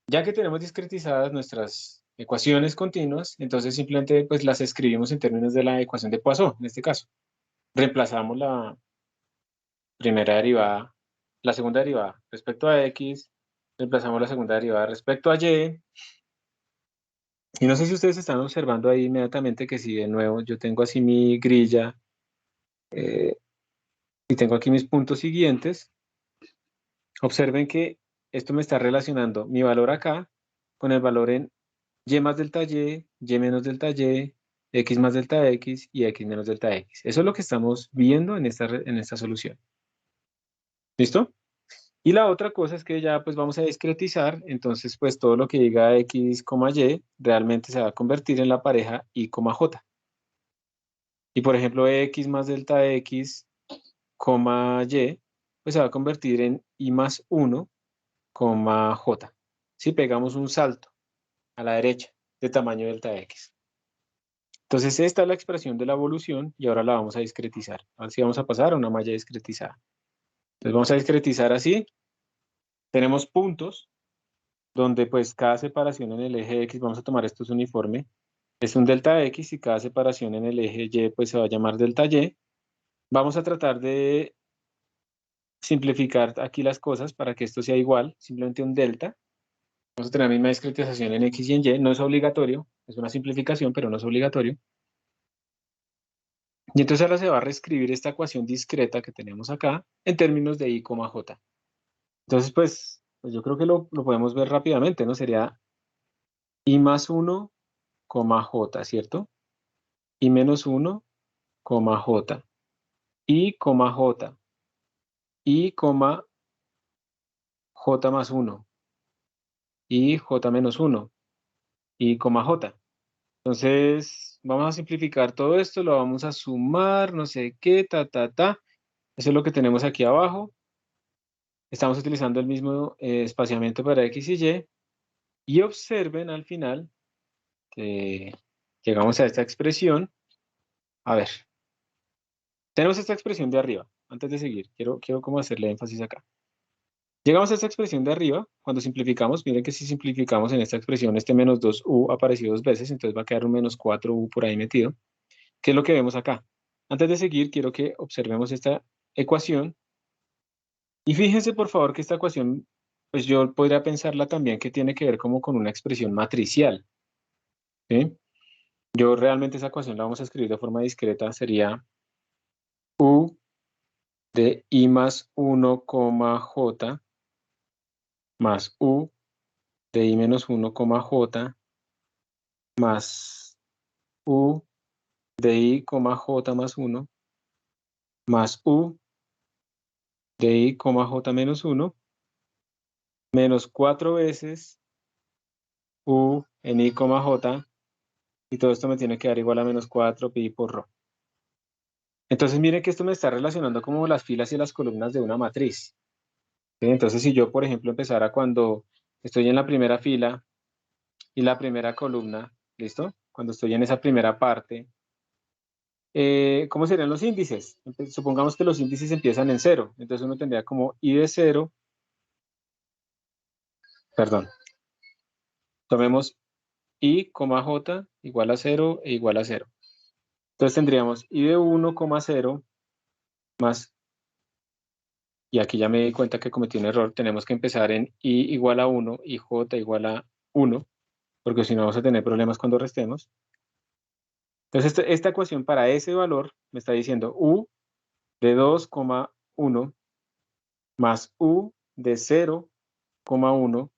ya que tenemos discretizadas nuestras ecuaciones continuas, entonces simplemente pues las escribimos en términos de la ecuación de Poisson, en este caso. Reemplazamos la primera derivada, la segunda derivada respecto a x, reemplazamos la segunda derivada respecto a y. Y no sé si ustedes están observando ahí inmediatamente que si de nuevo yo tengo así mi grilla y tengo aquí mis puntos siguientes, observen que esto me está relacionando mi valor acá con el valor en y más delta y menos delta y, x más delta x y x menos delta x. Eso es lo que estamos viendo en esta solución. ¿Listo? Y la otra cosa es que ya pues vamos a discretizar, entonces pues todo lo que diga x, y realmente se va a convertir en la pareja y, j. Y por ejemplo x más delta x, y, pues se va a convertir en y más 1, j. Si pegamos un salto a la derecha de tamaño delta x. Entonces esta es la expresión de la evolución y ahora la vamos a discretizar. Ahora sí vamos a pasar a una malla discretizada. Entonces vamos a discretizar así. Tenemos puntos donde pues cada separación en el eje X, vamos a tomar esto es uniforme, es un delta X, y cada separación en el eje Y pues se va a llamar delta Y. Vamos a tratar de simplificar aquí las cosas para que esto sea igual, simplemente un delta. Vamos a tener la misma discretización en X y en Y, no es obligatorio, es una simplificación, pero no es obligatorio. Y entonces ahora se va a reescribir esta ecuación discreta que tenemos acá en términos de y, j. Entonces pues yo creo que lo podemos ver rápidamente, ¿no? Sería y más 1, j, ¿cierto? Y menos 1, j. Y, j. Y, j más 1. Y j menos 1. Y, j. Entonces, vamos a simplificar todo esto, lo vamos a sumar, no sé qué, ta. Eso es lo que tenemos aquí abajo. Estamos utilizando el mismo espaciamiento para x y y. Y observen al final que llegamos a esta expresión. A ver, tenemos esta expresión de arriba. Antes de seguir, quiero como hacerle énfasis acá. Llegamos a esta expresión de arriba, cuando simplificamos, miren que si simplificamos en esta expresión, este menos 2u apareció 2 veces, entonces va a quedar un menos 4u por ahí metido. ¿Qué es lo que vemos acá? Antes de seguir, quiero que observemos esta ecuación. Y fíjense, por favor, que esta ecuación, pues yo podría pensarla también que tiene que ver como con una expresión matricial. ¿Sí? Yo realmente esa ecuación la vamos a escribir de forma discreta, sería u de i más 1, j más u de i menos 1, j más u de i, j más 1 más u de i, j menos 1 menos 4 veces u en i, j y todo esto me tiene que dar igual a menos 4 pi por rho. Entonces miren que esto me está relacionando como las filas y las columnas de una matriz. ¿Sí? Entonces si yo, por ejemplo, empezara cuando estoy en la primera fila y la primera columna, ¿listo? Cuando estoy en esa primera parte, ¿cómo serían los índices? Supongamos que los índices empiezan en 0, entonces uno tendría como i de 0, perdón, tomemos i, j igual a 0 e igual a 0. Entonces tendríamos i de 1, 0 más, y aquí ya me di cuenta que cometí un error, tenemos que empezar en i igual a 1 y j igual a 1, porque si no vamos a tener problemas cuando restemos. Entonces esta ecuación para ese valor me está diciendo u de 2,1 más u de 0,1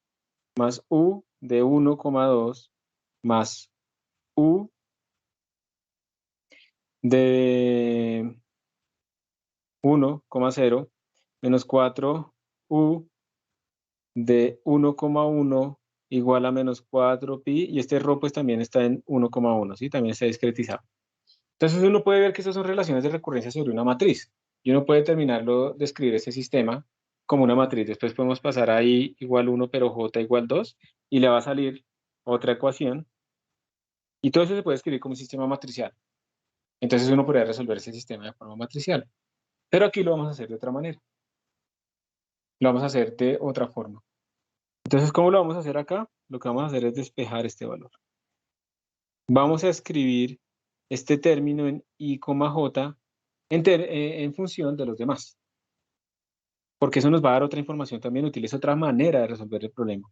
más u de 1,2 más u de 1,0 menos 4u de 1,1 igual a menos 4pi, y este rho pues también está en 1,1, ¿sí? También está discretizado. Entonces uno puede ver que estas son relaciones de recurrencia sobre una matriz, y uno puede terminarlo de escribir este sistema como una matriz. Después podemos pasar a i igual 1, pero j igual 2, y le va a salir otra ecuación, y todo eso se puede escribir como un sistema matricial. Entonces uno podría resolver ese sistema de forma matricial. Pero aquí lo vamos a hacer de otra manera. Lo vamos a hacer de otra forma. Entonces, ¿cómo lo vamos a hacer acá? Lo que vamos a hacer es despejar este valor. Vamos a escribir este término en i, j en función de los demás. Porque eso nos va a dar otra información también útil. Es otra manera de resolver el problema.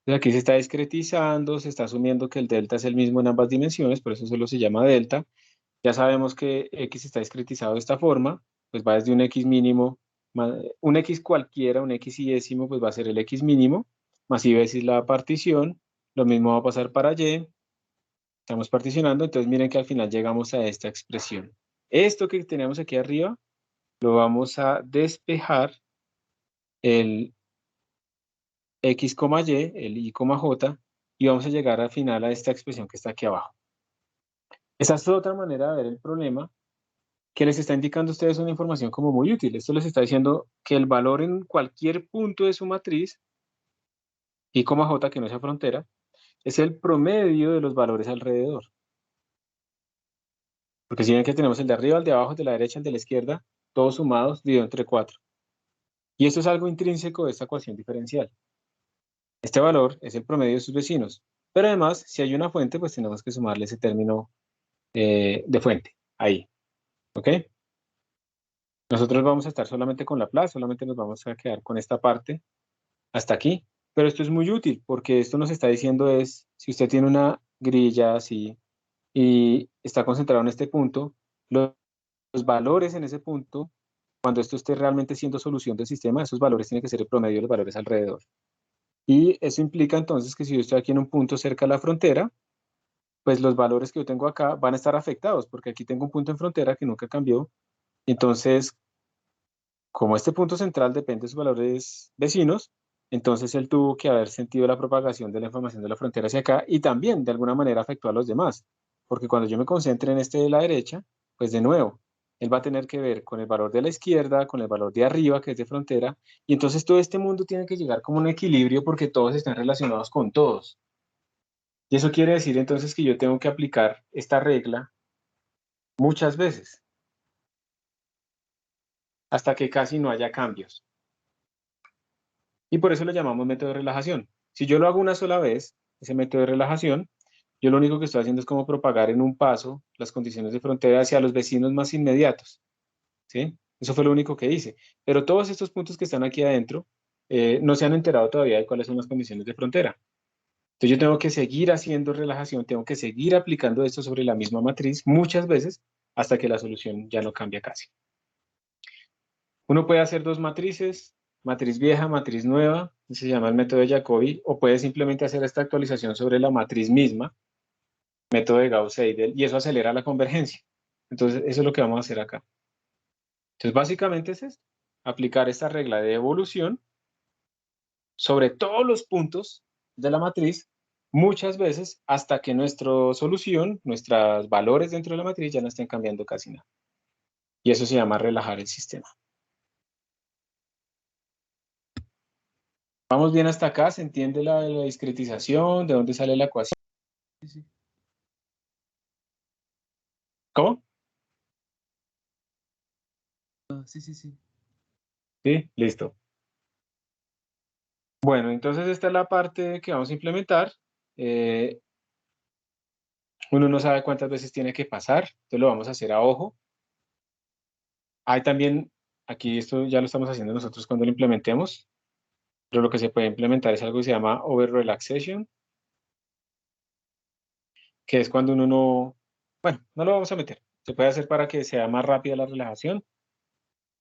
Entonces aquí se está discretizando, se está asumiendo que el delta es el mismo en ambas dimensiones, por eso solo se llama delta. Ya sabemos que x está discretizado de esta forma, pues va desde un x mínimo, un x cualquiera, un x y décimo, pues va a ser el x mínimo, más y veces la partición. Lo mismo va a pasar para y. Estamos particionando, entonces miren que al final llegamos a esta expresión. Esto que tenemos aquí arriba, lo vamos a despejar el x, y, el y, j, y vamos a llegar al final a esta expresión que está aquí abajo. Esa es otra manera de ver el problema, que les está indicando a ustedes una información como muy útil. Esto les está diciendo que el valor en cualquier punto de su matriz, y, j, que no sea frontera, es el promedio de los valores alrededor. Porque si ven que tenemos el de arriba, el de abajo, el de la derecha, el de la izquierda, todos sumados, dividido entre 4. Y esto es algo intrínseco de esta ecuación diferencial. Este valor es el promedio de sus vecinos. Pero además, si hay una fuente, pues tenemos que sumarle ese término de fuente, ahí. ¿Ok? Nosotros vamos a estar solamente con Laplace, solamente nos vamos a quedar con esta parte hasta aquí. Pero esto es muy útil, porque esto nos está diciendo es, si usted tiene una grilla así y está concentrado en este punto, los valores en ese punto, cuando esto esté realmente siendo solución del sistema, esos valores tienen que ser el promedio de los valores alrededor. Y eso implica entonces que si yo estoy aquí en un punto cerca de la frontera, pues los valores que yo tengo acá van a estar afectados, porque aquí tengo un punto en frontera que nunca cambió. Entonces, como este punto central depende de sus valores vecinos, entonces él tuvo que haber sentido la propagación de la información de la frontera hacia acá y también de alguna manera afectó a los demás, porque cuando yo me concentre en este de la derecha, pues de nuevo, él va a tener que ver con el valor de la izquierda, con el valor de arriba, que es de frontera, y entonces todo este mundo tiene que llegar como un equilibrio porque todos están relacionados con todos. Y eso quiere decir entonces que yo tengo que aplicar esta regla muchas veces, hasta que casi no haya cambios. Y por eso lo llamamos método de relajación. Si yo lo hago una sola vez, ese método de relajación, yo lo único que estoy haciendo es como propagar en un paso las condiciones de frontera hacia los vecinos más inmediatos. ¿Sí? Eso fue lo único que hice. Pero todos estos puntos que están aquí adentro no se han enterado todavía de cuáles son las condiciones de frontera. Entonces yo tengo que seguir haciendo relajación, tengo que seguir aplicando esto sobre la misma matriz muchas veces hasta que la solución ya no cambia casi. Uno puede hacer dos matrices, matriz vieja, matriz nueva, se llama el método de Jacobi, o puede simplemente hacer esta actualización sobre la matriz misma, método de Gauss-Seidel, y eso acelera la convergencia. Entonces, eso es lo que vamos a hacer acá. Entonces, básicamente es esto, aplicar esta regla de evolución sobre todos los puntos de la matriz muchas veces hasta que nuestra solución, nuestros valores dentro de la matriz ya no estén cambiando casi nada. Y eso se llama relajar el sistema. ¿Vamos bien hasta acá? ¿Se entiende la discretización? ¿De dónde sale la ecuación?
Sí.
¿Cómo?
Sí.
Sí, listo. Bueno, entonces esta es la parte que vamos a implementar. Uno no sabe cuántas veces tiene que pasar, entonces lo vamos a hacer a ojo. Hay también, aquí esto ya lo estamos haciendo nosotros cuando lo implementemos, pero lo que se puede implementar es algo que se llama over relaxation, que es cuando uno no, bueno, no lo vamos a meter. Se puede hacer para que sea más rápida la relajación.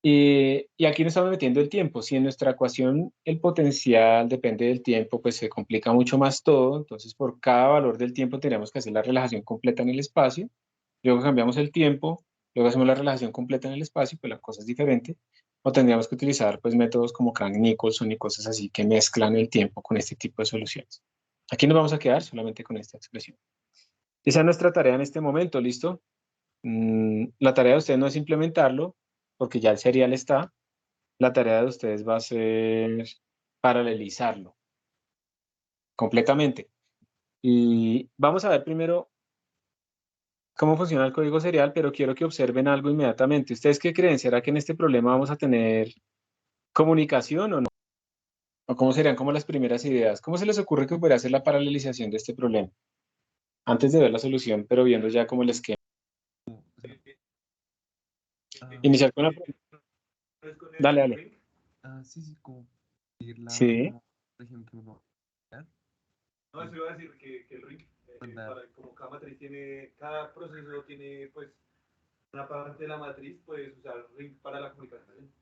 Y aquí nos estamos metiendo el tiempo. Si en nuestra ecuación el potencial depende del tiempo, pues se complica mucho más todo. Entonces, por cada valor del tiempo tenemos que hacer la relajación completa en el espacio. Luego cambiamos el tiempo, luego hacemos la relajación completa en el espacio, pues la cosa es diferente. O tendríamos que utilizar pues métodos como Crank-Nicolson y cosas así que mezclan el tiempo con este tipo de soluciones. Aquí nos vamos a quedar solamente con esta expresión. Esa es nuestra tarea en este momento, ¿listo? La tarea de ustedes no es implementarlo, porque ya el serial está. La tarea de ustedes va a ser paralelizarlo completamente. Y vamos a ver primero cómo funciona el código serial, pero quiero que observen algo inmediatamente. ¿Ustedes qué creen? ¿Será que en este problema vamos a tener comunicación o no? ¿O cómo serían como las primeras ideas? ¿Cómo se les ocurre que podría ser la paralelización de este problema? Antes de ver la solución, pero viendo ya cómo el esquema. Iniciar con la pregunta. Dale, dale.
Sí, como pedirla,
Sí.
por ejemplo, no.
No, eso iba a decir que el ring, como cada matriz tiene, cada proceso tiene pues una parte de la matriz, puedes usar ring para la comunicación.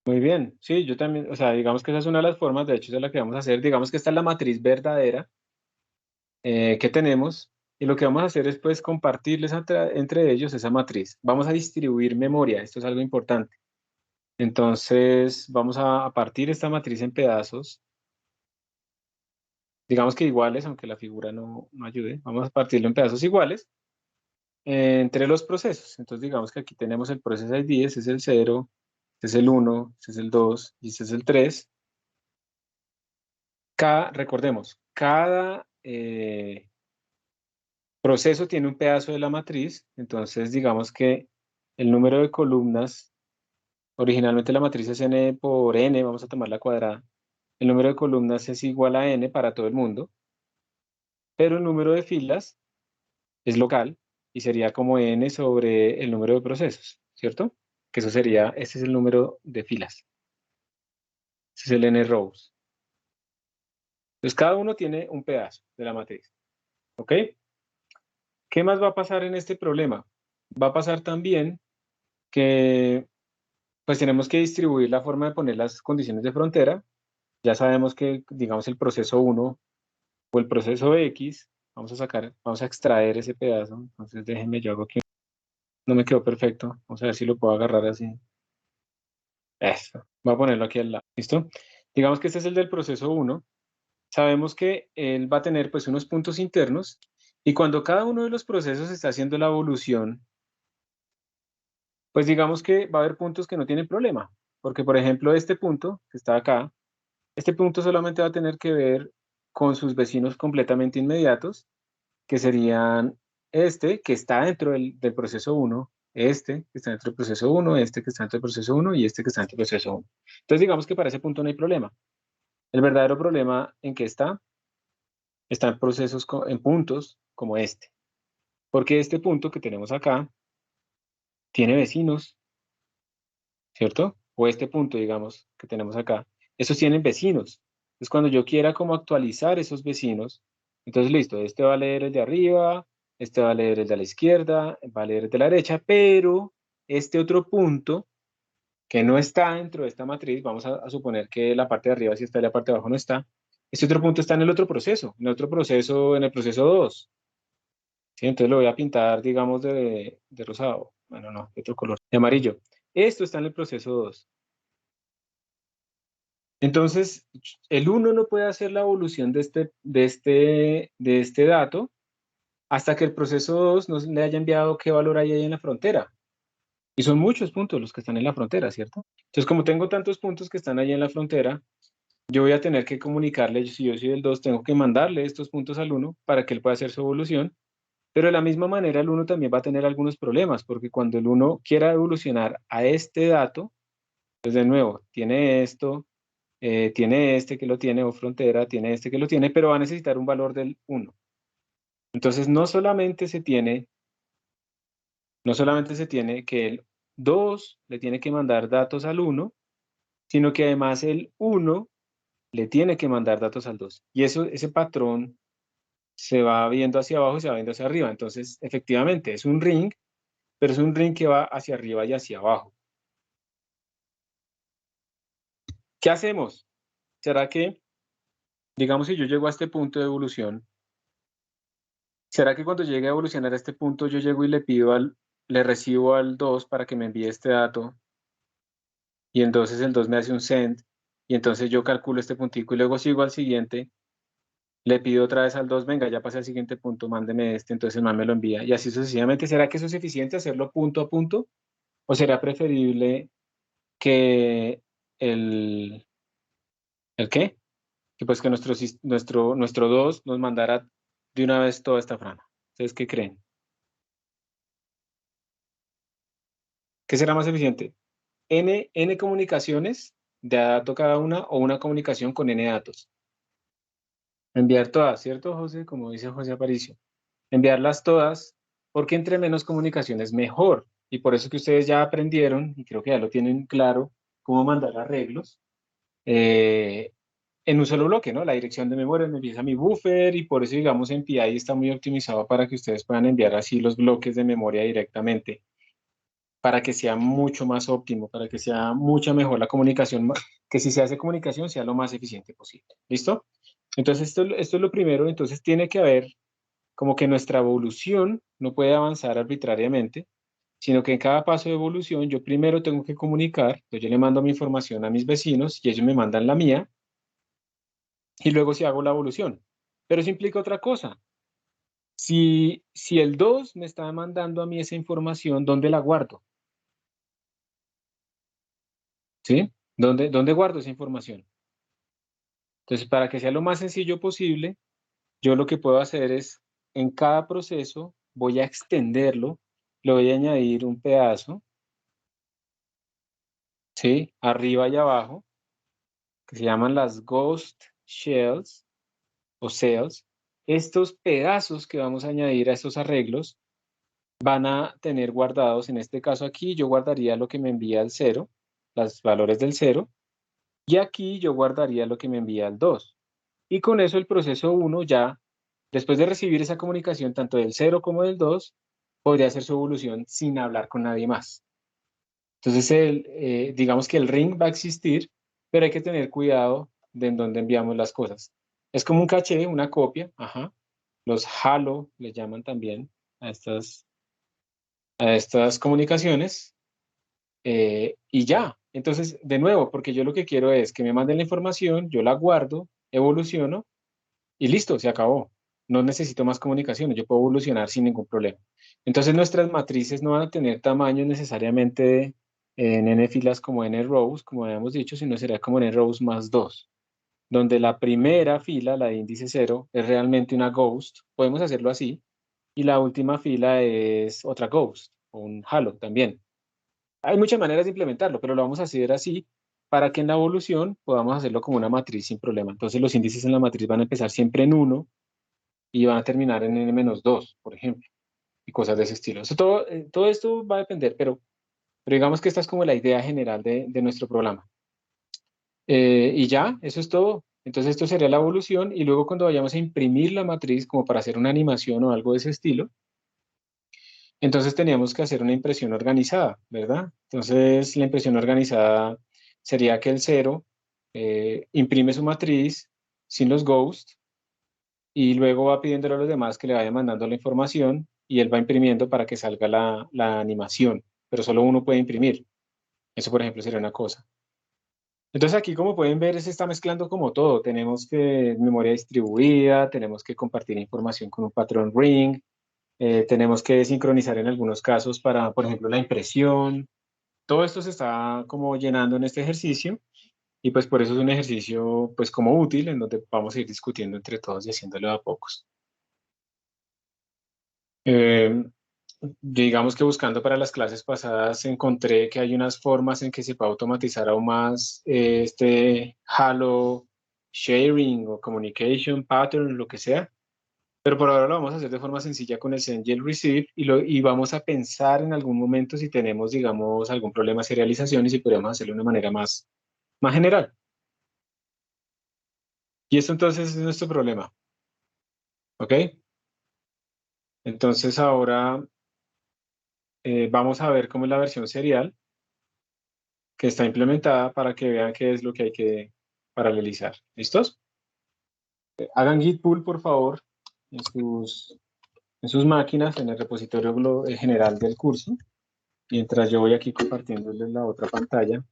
Muy bien, sí, yo también, o sea, digamos que esa es una de las formas, de hecho, es la que vamos a hacer. Digamos que esta es la matriz verdadera que tenemos, y lo que vamos a hacer es pues compartirles entre ellos esa matriz. Vamos a distribuir memoria, esto es algo importante. Entonces, vamos a partir esta matriz en pedazos, digamos que iguales, aunque la figura no ayude. Vamos a partirlo en pedazos iguales entre los procesos. Entonces, digamos que aquí tenemos el proceso ID, ese es el 0, este es el 1, este es el 2 y este es el 3. Recordemos, cada proceso tiene un pedazo de la matriz, entonces digamos que el número de columnas, originalmente la matriz es n por n, vamos a tomar la cuadrada, el número de columnas es igual a n para todo el mundo, pero el número de filas es local y sería como n sobre el número de procesos, ¿cierto? Que eso sería, este es el número de filas, este es el n rows. Entonces cada uno tiene un pedazo de la matriz, ¿ok? ¿Qué más va a pasar en este problema? Va a pasar también que pues tenemos que distribuir la forma de poner las condiciones de frontera. Ya sabemos que, digamos, el proceso 1 o el proceso X, vamos a extraer ese pedazo. Entonces déjenme, yo hago aquí, no me quedó perfecto. Vamos a ver si lo puedo agarrar así. Eso, voy a ponerlo aquí al lado, ¿listo? Digamos que este es el del proceso 1. Sabemos que él va a tener pues unos puntos internos y cuando cada uno de los procesos está haciendo la evolución, pues digamos que va a haber puntos que no tienen problema, porque por ejemplo este punto que está acá, este punto solamente va a tener que ver con sus vecinos completamente inmediatos, que serían este que está dentro del proceso 1, este que está dentro del proceso 1, este que está dentro del proceso 1 y este que está dentro del proceso 1. Entonces digamos que para ese punto no hay problema. El verdadero problema en que está en procesos, en puntos como este, porque este punto que tenemos acá tiene vecinos, ¿cierto? O este punto, digamos, que tenemos acá, esos tienen vecinos. Entonces, cuando yo quiera como actualizar esos vecinos, entonces listo, este va a leer el de arriba, este va a leer el de la izquierda, va a leer el de la derecha, pero este otro punto que no está dentro de esta matriz, vamos a suponer que la parte de arriba sí está y la parte de abajo no está, este otro punto está en el otro proceso, en el proceso 2. ¿Sí? Entonces lo voy a pintar, digamos, de rosado, bueno, no, de otro color, de amarillo. Esto está en el proceso 2. Entonces, el 1 no puede hacer la evolución de este dato hasta que el proceso 2 nos le haya enviado qué valor hay ahí en la frontera. Y son muchos puntos los que están en la frontera, ¿cierto? Entonces, como tengo tantos puntos que están ahí en la frontera, yo voy a tener que comunicarle, si yo soy el 2, tengo que mandarle estos puntos al 1 para que él pueda hacer su evolución. Pero de la misma manera, el 1 también va a tener algunos problemas, porque cuando el 1 quiera evolucionar a este dato, pues de nuevo, tiene esto, tiene este que lo tiene, o frontera, tiene este que lo tiene, pero va a necesitar un valor del 1. Entonces, no solamente se tiene que el 2 le tiene que mandar datos al 1, sino que además el 1 le tiene que mandar datos al 2. Y ese patrón se va viendo hacia abajo y se va viendo hacia arriba. Entonces, efectivamente, es un ring, pero es un ring que va hacia arriba y hacia abajo. ¿Qué hacemos? ¿Será que, digamos, si yo llego a este punto de evolución, será que cuando llegue a evolucionar a este punto, yo llego y le recibo al 2 para que me envíe este dato, y entonces el 2 me hace un send, y entonces yo calculo este puntico y luego sigo al siguiente, le pido otra vez al 2, venga, ya pasé al siguiente punto, mándeme este, entonces el man me lo envía, y así sucesivamente? ¿Será que eso es eficiente hacerlo punto a punto? ¿O será preferible que ¿el qué? Que pues que nuestro 2 nos mandara de una vez toda esta franja? ¿Ustedes qué creen? ¿Qué será más eficiente? ¿N comunicaciones de dato cada una o una comunicación con N datos? Enviar todas, ¿cierto, José? Como dice José Aparicio. Enviarlas todas, porque entre menos comunicaciones mejor. Y por eso que ustedes ya aprendieron, y creo que ya lo tienen claro, cómo mandar arreglos en un solo bloque, ¿no? La dirección de memoria me empieza mi buffer, y por eso, digamos, en PI está muy optimizado para que ustedes puedan enviar así los bloques de memoria directamente, para que sea mucho más óptimo, para que sea mucha mejor la comunicación, que si se hace comunicación sea lo más eficiente posible. ¿Listo? Entonces, esto es lo primero. Entonces, tiene que haber como que nuestra evolución no puede avanzar arbitrariamente, sino que en cada paso de evolución yo primero tengo que comunicar, entonces yo le mando mi información a mis vecinos y ellos me mandan la mía, y luego si hago la evolución. Pero eso implica otra cosa. Si el 2 me está mandando a mí esa información, ¿dónde la guardo? ¿Sí? ¿Dónde guardo esa información? Entonces, para que sea lo más sencillo posible, yo lo que puedo hacer es, en cada proceso, voy a extenderlo, le voy a añadir un pedazo, ¿sí? Arriba y abajo, que se llaman las ghost shells o cells. Estos pedazos que vamos a añadir a estos arreglos van a tener guardados, en este caso aquí, yo guardaría lo que me envía el 0, los valores del 0, y aquí yo guardaría lo que me envía el 2. Y con eso el proceso 1 ya, después de recibir esa comunicación tanto del 0 como del 2, podría hacer su evolución sin hablar con nadie más. Entonces, digamos que el ring va a existir, pero hay que tener cuidado de en dónde enviamos las cosas. Es como un caché, una copia, ajá. Los halo le llaman también a estas comunicaciones, y ya. Entonces, de nuevo, porque yo lo que quiero es que me manden la información, yo la guardo, evoluciono y listo, se acabó. No necesito más comunicaciones, yo puedo evolucionar sin ningún problema. Entonces, nuestras matrices no van a tener tamaño necesariamente en n filas como n rows, como habíamos dicho, sino será como n rows más 2, donde la primera fila, la de índice 0, es realmente una ghost, podemos hacerlo así, y la última fila es otra ghost, o un halo también. Hay muchas maneras de implementarlo, pero lo vamos a hacer así para que en la evolución podamos hacerlo como una matriz sin problema. Entonces los índices en la matriz van a empezar siempre en 1 y van a terminar en n-2, por ejemplo, y cosas de ese estilo. Todo esto va a depender, pero digamos que esta es como la idea general de nuestro programa. Y ya, eso es todo. Entonces esto sería la evolución, y luego cuando vayamos a imprimir la matriz como para hacer una animación o algo de ese estilo, entonces teníamos que hacer una impresión organizada, ¿verdad? Entonces la impresión organizada sería que el 0 imprime su matriz sin los ghosts, y luego va pidiéndole a los demás que le vayan mandando la información, y él va imprimiendo para que salga la animación, pero solo uno puede imprimir. Eso, por ejemplo, sería una cosa. Entonces aquí, como pueden ver, se está mezclando como todo. Tenemos que memoria distribuida, tenemos que compartir información con un patrón ring, tenemos que sincronizar en algunos casos para, por ejemplo, la impresión. Todo esto se está como llenando en este ejercicio y pues por eso es un ejercicio pues como útil en donde vamos a ir discutiendo entre todos y haciéndolo a pocos. Digamos que buscando para las clases pasadas encontré que hay unas formas en que se puede automatizar aún más este Halo sharing o communication pattern, lo que sea. Pero por ahora lo vamos a hacer de forma sencilla con el send y el receive y vamos a pensar en algún momento si tenemos, digamos, algún problema de serialización y si podríamos hacerlo de una manera más general. Y esto entonces es nuestro problema. ¿Ok? Entonces ahora vamos a ver cómo es la versión serial que está implementada para que vean qué es lo que hay que paralelizar. ¿Listos? Hagan git pull, por favor, en sus máquinas, en el repositorio general del curso, mientras yo voy aquí compartiéndoles la otra pantalla.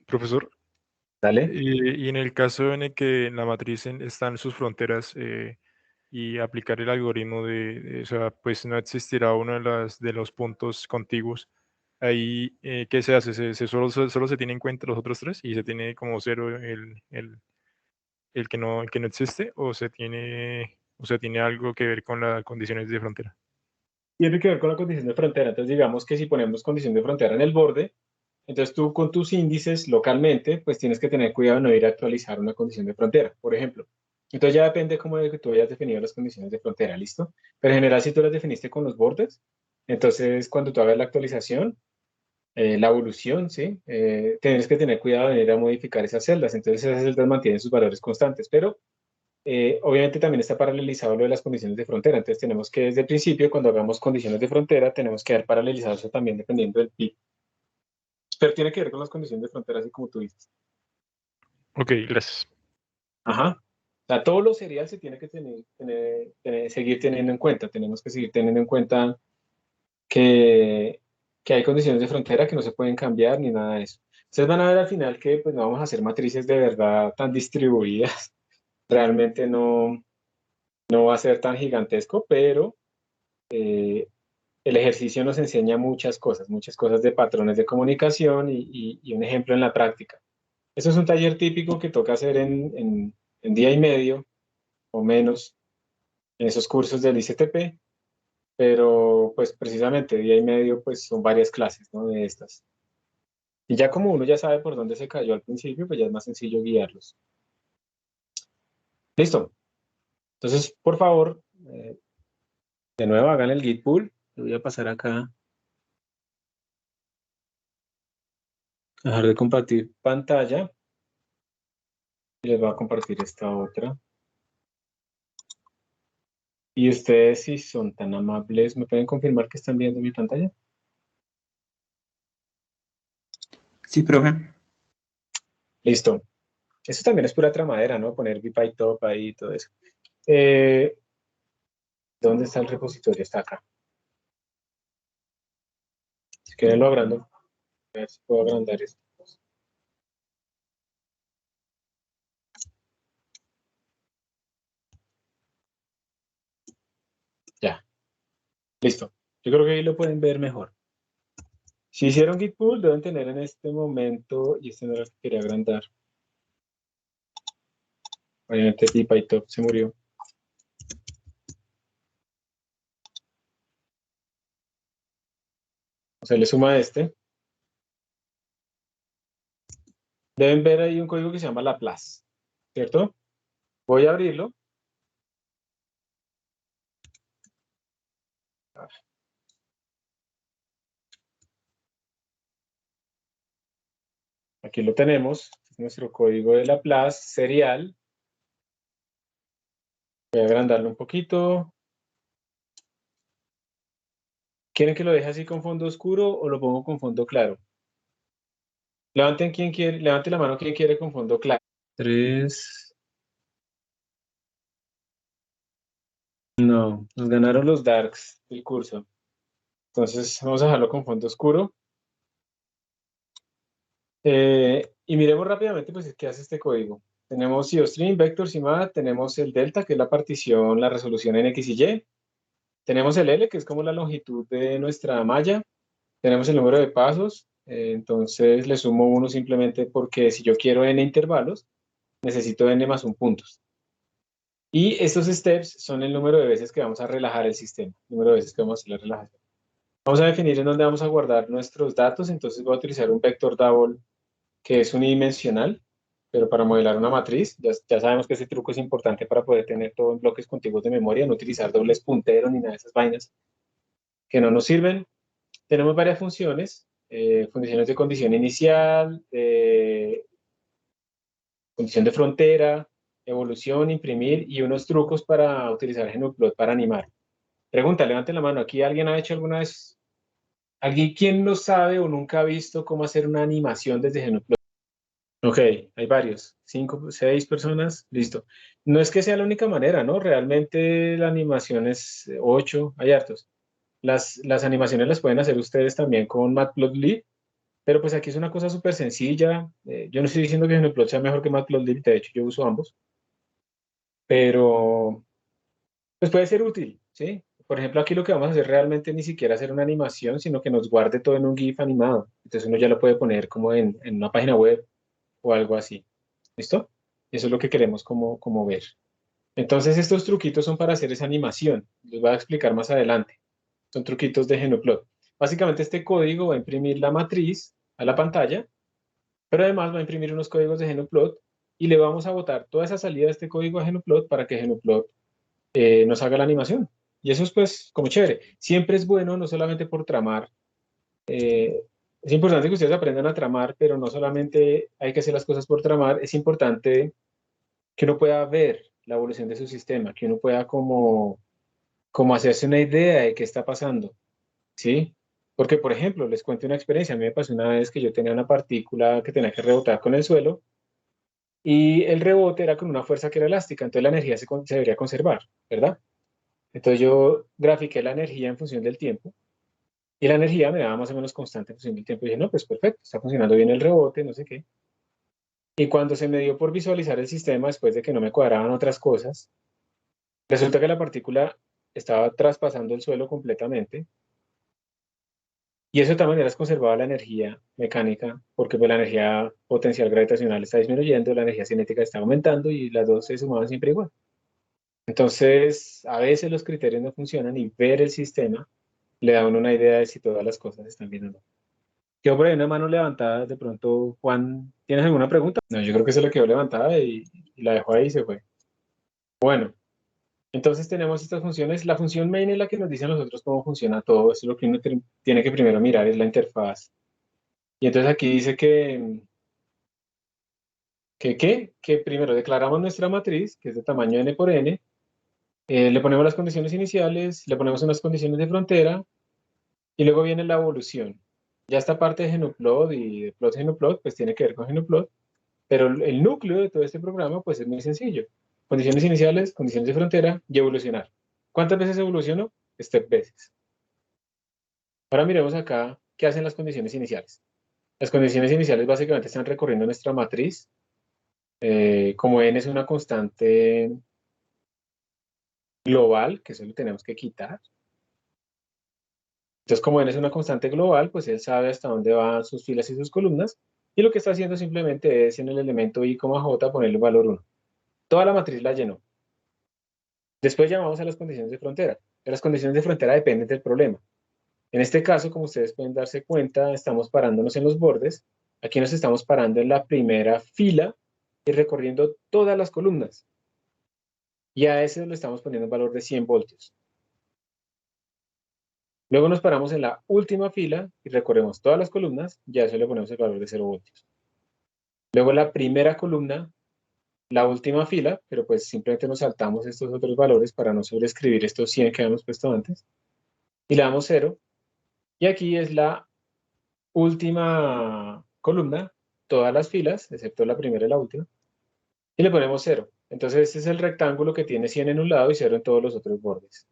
Profesor,
Dale.
y en el caso en el que en la matriz están sus fronteras y aplicar el algoritmo o sea, pues no existirá uno de los puntos contiguos. Ahí, ¿qué se hace? Solo se tiene en cuenta los otros tres y se tiene como cero el que no existe o sea, tiene algo que ver con las condiciones de frontera.
Tiene que ver con la condición de frontera. Entonces, digamos que si ponemos condición de frontera en el borde, entonces tú con tus índices localmente, pues tienes que tener cuidado de no ir a actualizar una condición de frontera, por ejemplo. Entonces ya depende cómo de que tú hayas definido las condiciones de frontera, ¿listo? Pero en general, si tú las definiste con los bordes, entonces cuando tú hagas la actualización, la evolución, ¿sí? Tienes que tener cuidado de ir a modificar esas celdas. Entonces esas celdas mantienen sus valores constantes, pero obviamente también está paralelizado lo de las condiciones de frontera. Entonces tenemos que desde el principio, cuando hagamos condiciones de frontera, tenemos que haber paralelizado eso también dependiendo del PIB. Pero tiene que ver con las condiciones de frontera, así como tú dices.
Ok, gracias.
Ajá. O sea, todo lo serial se tiene que seguir teniendo en cuenta. Tenemos que seguir teniendo en cuenta que, que hay condiciones de frontera que no se pueden cambiar ni nada de eso. Ustedes van a ver al final que pues, no vamos a hacer matrices de verdad tan distribuidas. Realmente no va a ser tan gigantesco, pero el ejercicio nos enseña muchas cosas de patrones de comunicación y un ejemplo en la práctica. Eso es un taller típico que toca hacer en día y medio o menos en esos cursos del ICTP, pero pues precisamente día y medio pues son varias clases, ¿no? De estas. Y ya como uno ya sabe por dónde se cayó al principio, pues ya es más sencillo guiarlos. Listo. Entonces, por favor, de nuevo hagan el git pull. Lo voy a pasar acá. Dejar de compartir pantalla. Y les voy a compartir esta otra. Y ustedes, si son tan amables, ¿me pueden confirmar que están viendo mi pantalla?
Sí, profe.
Listo. Eso también es pura tramadera, ¿no? Poner VPyTop ahí y todo eso. ¿Dónde está el repositorio? Está acá. Si quieren lo agrando. A ver si puedo agrandar esto. Ya. Listo. Yo creo que ahí lo pueden ver mejor. Si hicieron git pull, deben tener en este momento, y este no era el que quería agrandar. Obviamente VPyTop se murió. Se le suma este. Deben ver ahí un código que se llama Laplace, ¿cierto? Voy a abrirlo. Aquí lo tenemos. Es nuestro código de Laplace serial. Voy a agrandarlo un poquito. ¿Quieren que lo deje así con fondo oscuro o lo pongo con fondo claro? Levante la mano quien quiere con fondo claro. 3. No, nos ganaron los darks del curso. Entonces vamos a dejarlo con fondo oscuro. Y miremos rápidamente pues, qué hace este código. Tenemos IOStream, vector, CIMAD, tenemos el delta, que es la partición, la resolución en X y Y. Tenemos el L, que es como la longitud de nuestra malla. Tenemos el número de pasos. Entonces le sumo 1 simplemente porque si yo quiero n intervalos, necesito n más 1 puntos. Y estos steps son el número de veces que vamos a relajar el sistema, el número de veces que vamos a hacer la relajación. Vamos a definir en dónde vamos a guardar nuestros datos, entonces voy a utilizar un vector double que es unidimensional, pero para modelar una matriz, ya sabemos que ese truco es importante para poder tener todo en bloques contiguos de memoria, no utilizar dobles punteros ni nada de esas vainas que no nos sirven. Tenemos varias funciones, funciones de condición inicial, condición de frontera, evolución, imprimir y unos trucos para utilizar GnuPlot para animar. Pregunta, levanten la mano, ¿aquí alguien ha hecho alguna vez? ¿Alguien quién no sabe o nunca ha visto cómo hacer una animación desde GnuPlot? Ok, hay varios, 5, 6 personas, listo. No es que sea la única manera, ¿no? Realmente la animación es 8, hay hartos. Las animaciones las pueden hacer ustedes también con Matplotlib, pero pues aquí es una cosa súper sencilla. Yo no estoy diciendo que GnuPlot sea mejor que Matplotlib, de hecho yo uso ambos, pero pues puede ser útil, ¿sí? Por ejemplo, aquí lo que vamos a hacer realmente ni siquiera hacer una animación, sino que nos guarde todo en un GIF animado. Entonces uno ya lo puede poner como en una página web o algo así. ¿Listo? Eso es lo que queremos como ver. Entonces estos truquitos son para hacer esa animación. Les voy a explicar más adelante. Son truquitos de GnuPlot. Básicamente este código va a imprimir la matriz a la pantalla, pero además va a imprimir unos códigos de GnuPlot y le vamos a botar toda esa salida de este código a GnuPlot para que GnuPlot nos haga la animación. Y eso es pues como chévere. Siempre es bueno, no solamente por tramar. Es importante que ustedes aprendan a tramar, pero no solamente hay que hacer las cosas por tramar, es importante que uno pueda ver la evolución de su sistema, que uno pueda como hacerse una idea de qué está pasando, ¿sí? Porque, por ejemplo, les cuento una experiencia. A mí me pasó una vez que yo tenía una partícula que tenía que rebotar con el suelo y el rebote era con una fuerza que era elástica, entonces la energía se debería conservar, ¿verdad? Entonces yo grafiqué la energía en función del tiempo y la energía me daba más o menos constante en función del tiempo. Y dije, no, pues perfecto, está funcionando bien el rebote, no sé qué. Y cuando se me dio por visualizar el sistema, después de que no me cuadraban otras cosas, resulta que la partícula estaba traspasando el suelo completamente y eso de todas maneras conservaba la energía mecánica porque pues, la energía potencial gravitacional está disminuyendo, la energía cinética está aumentando y las dos se sumaban siempre igual. Entonces, a veces los criterios no funcionan y ver el sistema le da a uno una idea de si todas las cosas están bien o no. Quedó por ahí una mano levantada, de pronto, Juan, ¿tienes alguna pregunta? No, yo creo que se le quedó levantada y la dejó ahí y se fue. Bueno. Entonces tenemos estas funciones. La función main es la que nos dice a nosotros cómo funciona todo. Eso es lo que uno tiene que primero mirar, es la interfaz. Y entonces aquí dice que primero declaramos nuestra matriz, que es de tamaño n por n, le ponemos las condiciones iniciales, le ponemos unas condiciones de frontera, y luego viene la evolución. Ya esta parte de GnuPlot y de plot GnuPlot, pues tiene que ver con GnuPlot, pero el núcleo de todo este programa, pues es muy sencillo. Condiciones iniciales, condiciones de frontera y evolucionar. ¿Cuántas veces evoluciono? Step veces. Ahora miremos acá qué hacen las condiciones iniciales. Las condiciones iniciales básicamente están recorriendo nuestra matriz. Como n es una constante global, que eso lo tenemos que quitar. Entonces, como n es una constante global, pues él sabe hasta dónde van sus filas y sus columnas. Y lo que está haciendo simplemente es en el elemento i, j ponerle el valor 1. Toda la matriz la llenó. Después llamamos a las condiciones de frontera. Las condiciones de frontera dependen del problema. En este caso, como ustedes pueden darse cuenta, estamos parándonos en los bordes. Aquí nos estamos parando en la primera fila y recorriendo todas las columnas. Y a ese le estamos poniendo un valor de 100 voltios. Luego nos paramos en la última fila y recorremos todas las columnas y a eso le ponemos el valor de 0 voltios. Luego la primera columna, la última fila, pero pues simplemente nos saltamos estos otros valores para no sobreescribir estos 100 que habíamos puesto antes. Y le damos 0. Y aquí es la última columna, todas las filas, excepto la primera y la última, y le ponemos 0. Entonces este es el rectángulo que tiene 100 en un lado y 0 en todos los otros bordes.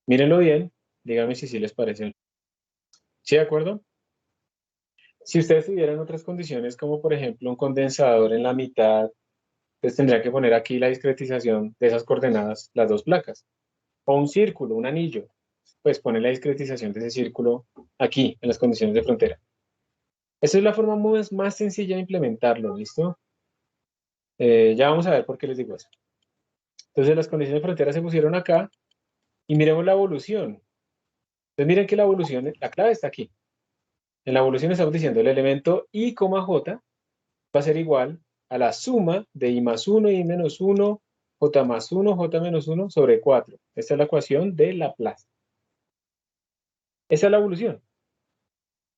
Mírenlo bien, díganme si sí les parece. ¿Sí, de acuerdo? Si ustedes tuvieran otras condiciones, como por ejemplo un condensador en la mitad, pues tendría que poner aquí la discretización de esas coordenadas, las dos placas. O un círculo, un anillo, pues pone la discretización de ese círculo aquí, en las condiciones de frontera. Esa es la forma más sencilla de implementarlo, ¿listo? Ya vamos a ver por qué les digo eso. Entonces las condiciones de frontera se pusieron acá y miremos la evolución. Entonces miren que la evolución, la clave está aquí. En la evolución estamos diciendo el elemento I, J va a ser igual a la suma de I más 1, I menos 1, J más 1, J menos 1 sobre 4. Esta es la ecuación de Laplace. Esa es la evolución.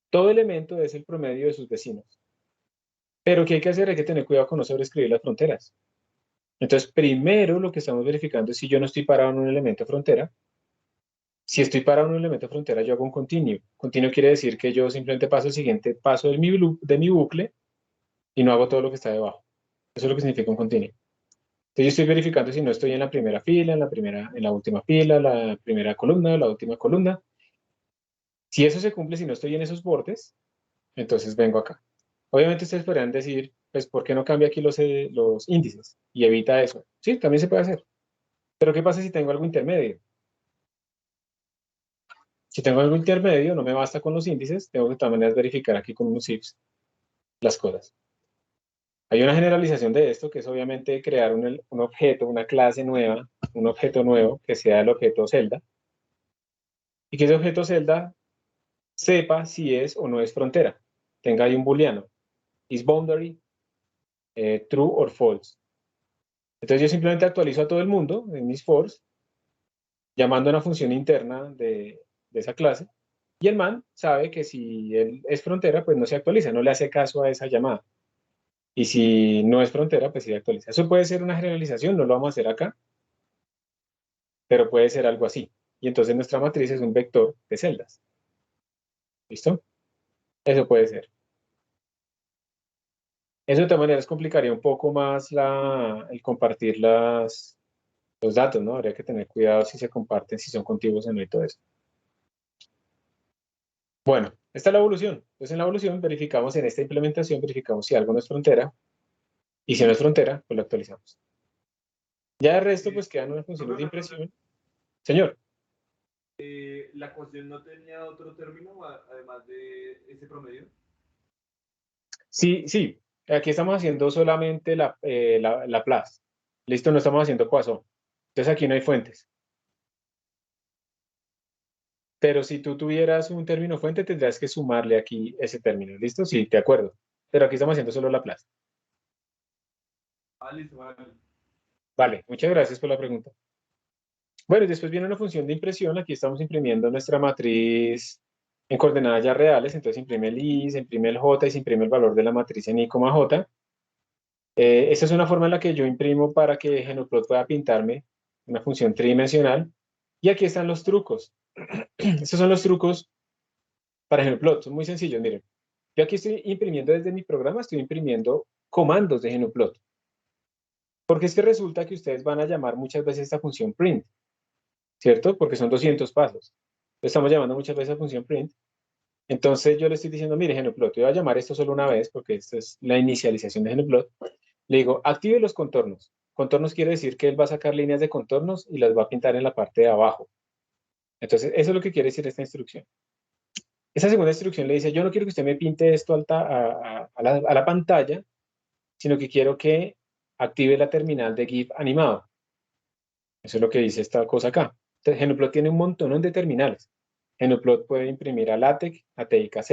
Todo elemento es el promedio de sus vecinos. Pero ¿qué hay que hacer? Hay que tener cuidado con no sobreescribir las fronteras. Entonces, primero lo que estamos verificando es si yo no estoy parado en un elemento frontera. Si estoy parado en un elemento frontera, yo hago un continuo. Continuo quiere decir que yo simplemente paso el siguiente paso de mi bucle y no hago todo lo que está debajo. Eso es lo que significa un continuo. Entonces yo estoy verificando si no estoy en la primera fila, en la última fila, la primera columna, la última columna. Si eso se cumple, si no estoy en esos bordes, entonces vengo acá. Obviamente ustedes podrían decir, pues, ¿por qué no cambia aquí los índices? Y evita eso. Sí, también se puede hacer. Pero ¿qué pasa si tengo algo intermedio? Si tengo algo intermedio, no me basta con los índices, tengo que de todas maneras verificar aquí con unos ifs las cosas. Hay una generalización de esto, que es obviamente crear un objeto, una clase nueva, un objeto nuevo, que sea el objeto celda, y que ese objeto celda sepa si es o no es frontera. Tenga ahí un booleano, is boundary, true or false. Entonces yo simplemente actualizo a todo el mundo en mis fors, llamando a una función interna de esa clase, y el man sabe que si él es frontera, pues no se actualiza, no le hace caso a esa llamada. Y si no es frontera, pues sí actualiza. Eso puede ser una generalización, no lo vamos a hacer acá, pero puede ser algo así. Y entonces nuestra matriz es un vector de celdas. ¿Listo? Eso puede ser. Eso de todas maneras complicaría un poco más el compartir los datos, ¿no? Habría que tener cuidado si se comparten, si son contiguos o no y todo eso. Bueno, esta es la evolución. Entonces en la evolución verificamos, en esta implementación verificamos si algo no es frontera, y si no es frontera, pues lo actualizamos. Ya de resto, pues quedan unas funciones de impresión. Señor.
¿La ecuación no tenía otro término además de ese promedio?
Sí, sí. Aquí estamos haciendo solamente la Laplace. Listo, no estamos haciendo Poisson. Entonces aquí no hay fuentes. Pero si tú tuvieras un término fuente, tendrías que sumarle aquí ese término. ¿Listo? Sí, de acuerdo. Pero aquí estamos haciendo solo Laplace.
Listo, vale.
Vale, muchas gracias por la pregunta. Bueno, y después viene una función de impresión. Aquí estamos imprimiendo nuestra matriz en coordenadas ya reales. Entonces imprime el I, se imprime el J y se imprime el valor de la matriz en I, J. Esta es una forma en la que yo imprimo para que Genoplot pueda pintarme una función tridimensional. Y aquí están los trucos. Estos son los trucos para Genoplot. Son muy sencillos, miren. Yo aquí estoy imprimiendo desde mi programa, estoy imprimiendo comandos de Genoplot. Porque es que resulta que ustedes van a llamar muchas veces esta función print, ¿cierto? Porque son 200 pasos. Estamos llamando muchas veces a función print. Entonces yo le estoy diciendo, mire, Genoplot, yo voy a llamar esto solo una vez, porque esta es la inicialización de Genoplot. Le digo, active los contornos. Contornos quiere decir que él va a sacar líneas de contornos y las va a pintar en la parte de abajo. Entonces, eso es lo que quiere decir esta instrucción. Esa segunda instrucción le dice, yo no quiero que usted me pinte esto a la pantalla, sino que quiero que active la terminal de GIF animado. Eso es lo que dice esta cosa acá. Entonces, Genoplot tiene un montón de terminales. Genoplot puede imprimir a LaTeX, a TIKZ,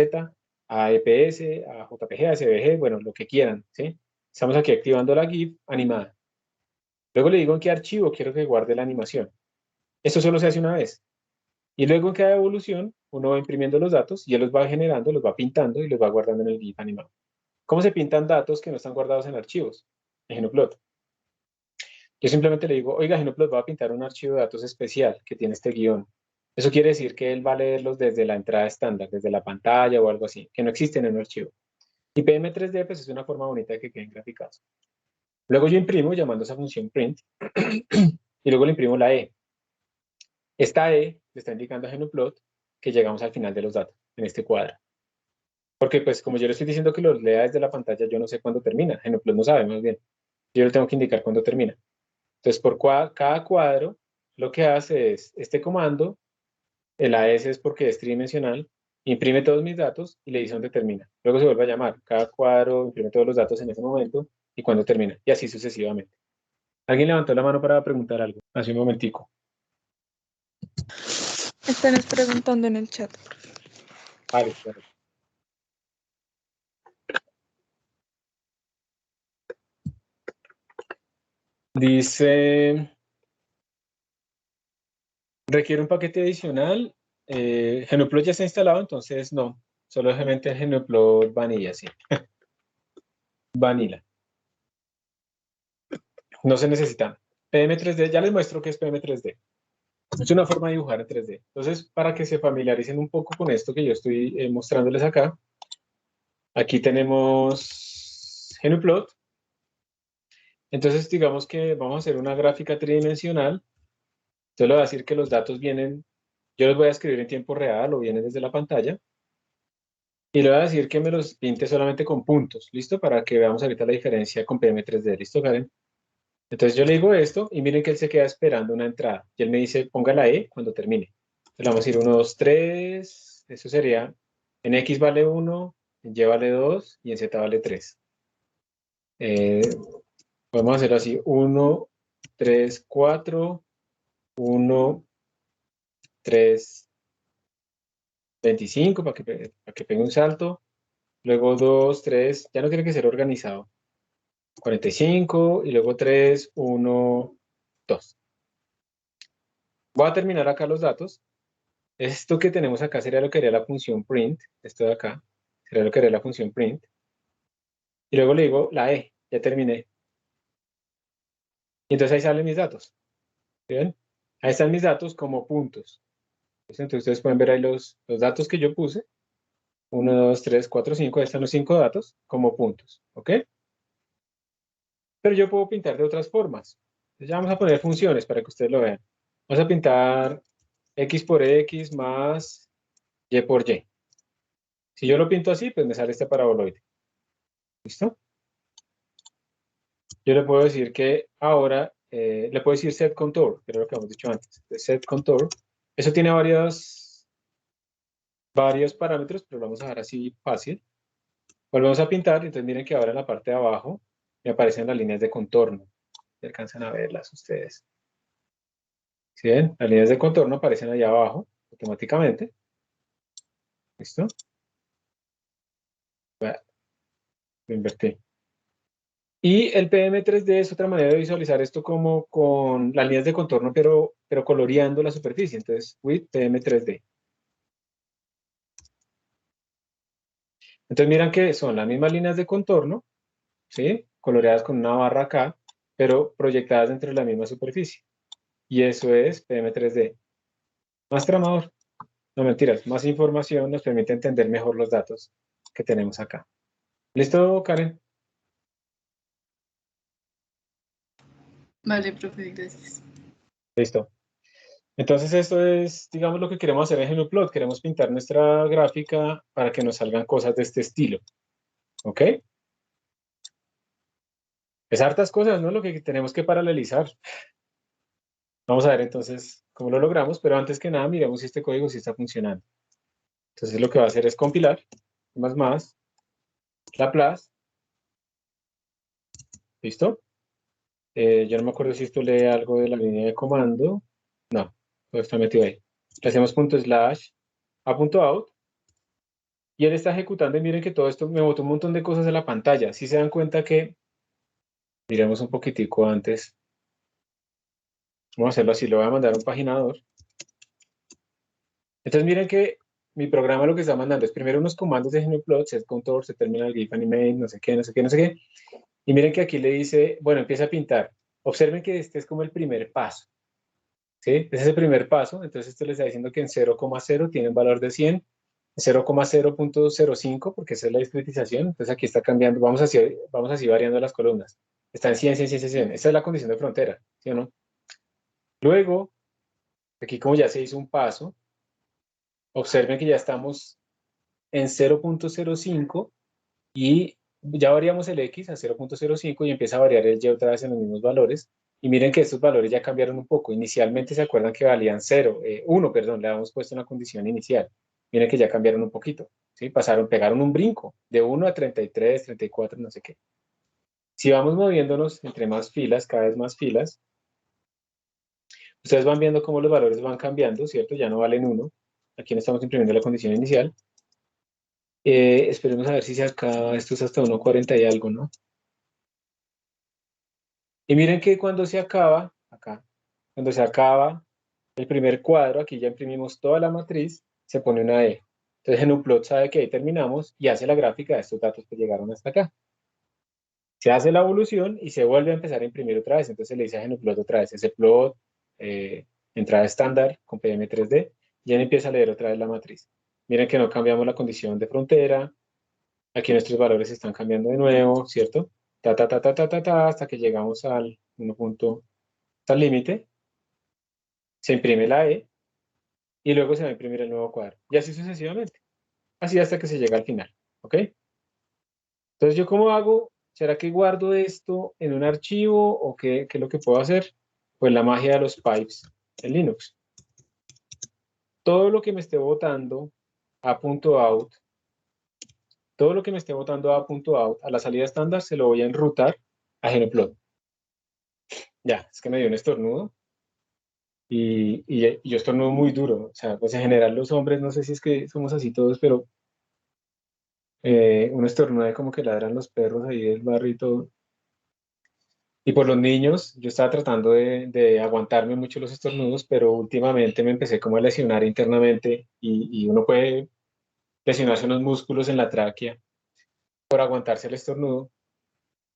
a EPS, a JPG, a SVG, bueno, lo que quieran, ¿sí? Estamos aquí activando la GIF animada. Luego le digo en qué archivo quiero que guarde la animación. Esto solo se hace una vez. Y luego en cada evolución, uno va imprimiendo los datos y él los va generando, los va pintando y los va guardando en el GIF animado. ¿Cómo se pintan datos que no están guardados en archivos? En Genoplot. Yo simplemente le digo, oiga, Genoplot va a pintar un archivo de datos especial que tiene este guión. Eso quiere decir que él va a leerlos desde la entrada estándar, desde la pantalla o algo así, que no existen en un archivo. Y PM3D pues es una forma bonita de que queden graficados. Luego yo imprimo llamando a esa función print y luego le imprimo la E. Esta E le está indicando a Genoplot que llegamos al final de los datos en este cuadro. Porque pues como yo le estoy diciendo que lo lea desde la pantalla, yo no sé cuándo termina. GenoPlot no sabe, más bien. Yo le tengo que indicar cuándo termina. Entonces, por cada cuadro, lo que hace es este comando, el AS es porque es tridimensional, imprime todos mis datos y le dice dónde termina. Luego se vuelve a llamar. Cada cuadro imprime todos los datos en ese momento y cuándo termina. Y así sucesivamente. ¿Alguien levantó la mano para preguntar algo? Hace un momentico.
Están preguntando en el chat.
Vale, claro. Dice, requiere un paquete adicional. GenoPlot ya está instalado, entonces no. Solamente el GenoPlot Vanilla, sí. Vanilla. No se necesita. PM3D, ya les muestro qué es PM3D. Es una forma de dibujar en 3D. Entonces, para que se familiaricen un poco con esto que yo estoy mostrándoles acá, aquí tenemos GenoPlot. Entonces, digamos que vamos a hacer una gráfica tridimensional. Entonces, le voy a decir que los datos vienen, yo los voy a escribir en tiempo real o vienen desde la pantalla. Y le voy a decir que me los pinte solamente con puntos, ¿listo? Para que veamos ahorita la diferencia con PM3D, ¿listo, Karen? Entonces yo le digo esto y miren que él se queda esperando una entrada. Y él me dice, ponga la E cuando termine. Entonces le vamos a decir 1, 2, 3. Eso sería, en X vale 1, en Y vale 2 y en Z vale 3. Podemos hacerlo así, 1, 3, 4, 1, 3, 25 para que pegue un salto. Luego 2, 3, ya no tiene que ser organizado. 45 y luego 3, 1, 2. Voy a terminar acá los datos. Esto que tenemos acá sería lo que haría la función print. Esto de acá sería lo que haría la función print. Y luego le digo la E. Ya terminé. Y entonces ahí salen mis datos. ¿Ven? Ahí están mis datos como puntos. Entonces ustedes pueden ver ahí los datos que yo puse. 1, 2, 3, 4, 5. Ahí están los 5 datos como puntos. ¿Ok? Pero yo puedo pintar de otras formas. Entonces ya vamos a poner funciones para que ustedes lo vean. Vamos a pintar X por X más Y por Y. Si yo lo pinto así, pues me sale este paraboloide. ¿Listo? Yo le puedo decir que ahora, le puedo decir set contour, que era lo que hemos dicho antes. Set contour. Eso tiene varios parámetros, pero lo vamos a dejar así fácil. Volvemos a pintar, entonces miren que ahora en la parte de abajo me aparecen las líneas de contorno. Si alcanzan a verlas ustedes. ¿Sí ven? Las líneas de contorno aparecen allá abajo automáticamente. ¿Listo? Lo invertí. Y el PM3D es otra manera de visualizar esto como con las líneas de contorno, pero coloreando la superficie. Entonces, with PM3D. Entonces, miran que son las mismas líneas de contorno, ¿sí? Coloreadas con una barra acá, pero proyectadas dentro de la misma superficie. Y eso es PM3D. Más tramador. No, mentiras. Más información nos permite entender mejor los datos que tenemos acá. ¿Listo, Karen?
Vale, profe, gracias.
Listo. Entonces esto es, digamos, lo que queremos hacer en GenoPlot. Queremos pintar nuestra gráfica para que nos salgan cosas de este estilo. ¿Ok? Es hartas cosas, ¿no? Lo que tenemos que paralelizar. Vamos a ver entonces cómo lo logramos, pero antes que nada miremos si este código sí está funcionando. Entonces lo que va a hacer es compilar, más, Laplace. ¿Listo? Yo no me acuerdo si esto lee algo de la línea de comando. No, todo está metido ahí. Le hacemos ./a.out. Y él está ejecutando y miren que todo esto me botó un montón de cosas en la pantalla. Si se dan cuenta que, miremos un poquitico antes. Vamos a hacerlo así, lo voy a mandar a un paginador. Entonces miren que mi programa lo que está mandando es primero unos comandos de GenoPlot, set contour, set terminal, gif animate, no sé qué, no sé qué, no sé qué. Y miren que aquí le dice, bueno, empieza a pintar. Observen que este es como el primer paso. ¿Sí? Ese es el primer paso. Entonces esto le está diciendo que en 0,0 tiene un valor de 100. 0,0.05, porque esa es la discretización. Entonces aquí está cambiando, vamos así variando las columnas. Está en 100, 100, 100, 100. Esa es la condición de frontera, ¿sí o no? Luego, aquí como ya se hizo un paso, observen que ya estamos en 0.05 y ya variamos el X a 0.05 y empieza a variar el Y otra vez en los mismos valores. Y miren que estos valores ya cambiaron un poco. Inicialmente se acuerdan que valían 1, perdón, le habíamos puesto una condición inicial. Miren que ya cambiaron un poquito, ¿sí? Pegaron un brinco de 1 a 33, 34, no sé qué. Si vamos moviéndonos entre más filas, cada vez más filas, ustedes van viendo cómo los valores van cambiando, ¿cierto? Ya no valen 1. Aquí no estamos imprimiendo la condición inicial. Esperemos a ver si se acaba. Esto es hasta 1.40 y algo, ¿no? Y miren que cuando se acaba, acá, cuando se acaba el primer cuadro, aquí ya imprimimos toda la matriz, se pone una E. Entonces GnuPlot sabe que ahí terminamos y hace la gráfica de estos datos que llegaron hasta acá. Se hace la evolución y se vuelve a empezar a imprimir otra vez. Entonces le dice a GnuPlot otra vez, ese plot, entrada estándar con PM3D, y él empieza a leer otra vez la matriz. Miren que no cambiamos la condición de frontera. Aquí nuestros valores están cambiando de nuevo, ¿cierto? Hasta que llegamos al 1 punto, hasta el límite. Se imprime la E y luego se va a imprimir el nuevo cuadro. Y así sucesivamente. Así hasta que se llega al final. ¿Ok? Entonces, ¿yo cómo hago? ¿Será que guardo esto en un archivo o qué es lo que puedo hacer? Pues la magia de los pipes en Linux. Todo lo que me esté botando a.out, todo lo que me esté botando a.out a la salida estándar se lo voy a enrutar a GnuPlot. Ya, es que me dio un estornudo. Y yo estornudo muy duro. O sea, pues en general los hombres, no sé si es que somos así todos, pero uno estornuda y como que ladran los perros ahí del barrio y todo. Y por los niños, yo estaba tratando de aguantarme mucho los estornudos, pero últimamente me empecé como a lesionar internamente y uno puede lesionarse unos músculos en la tráquea por aguantarse el estornudo.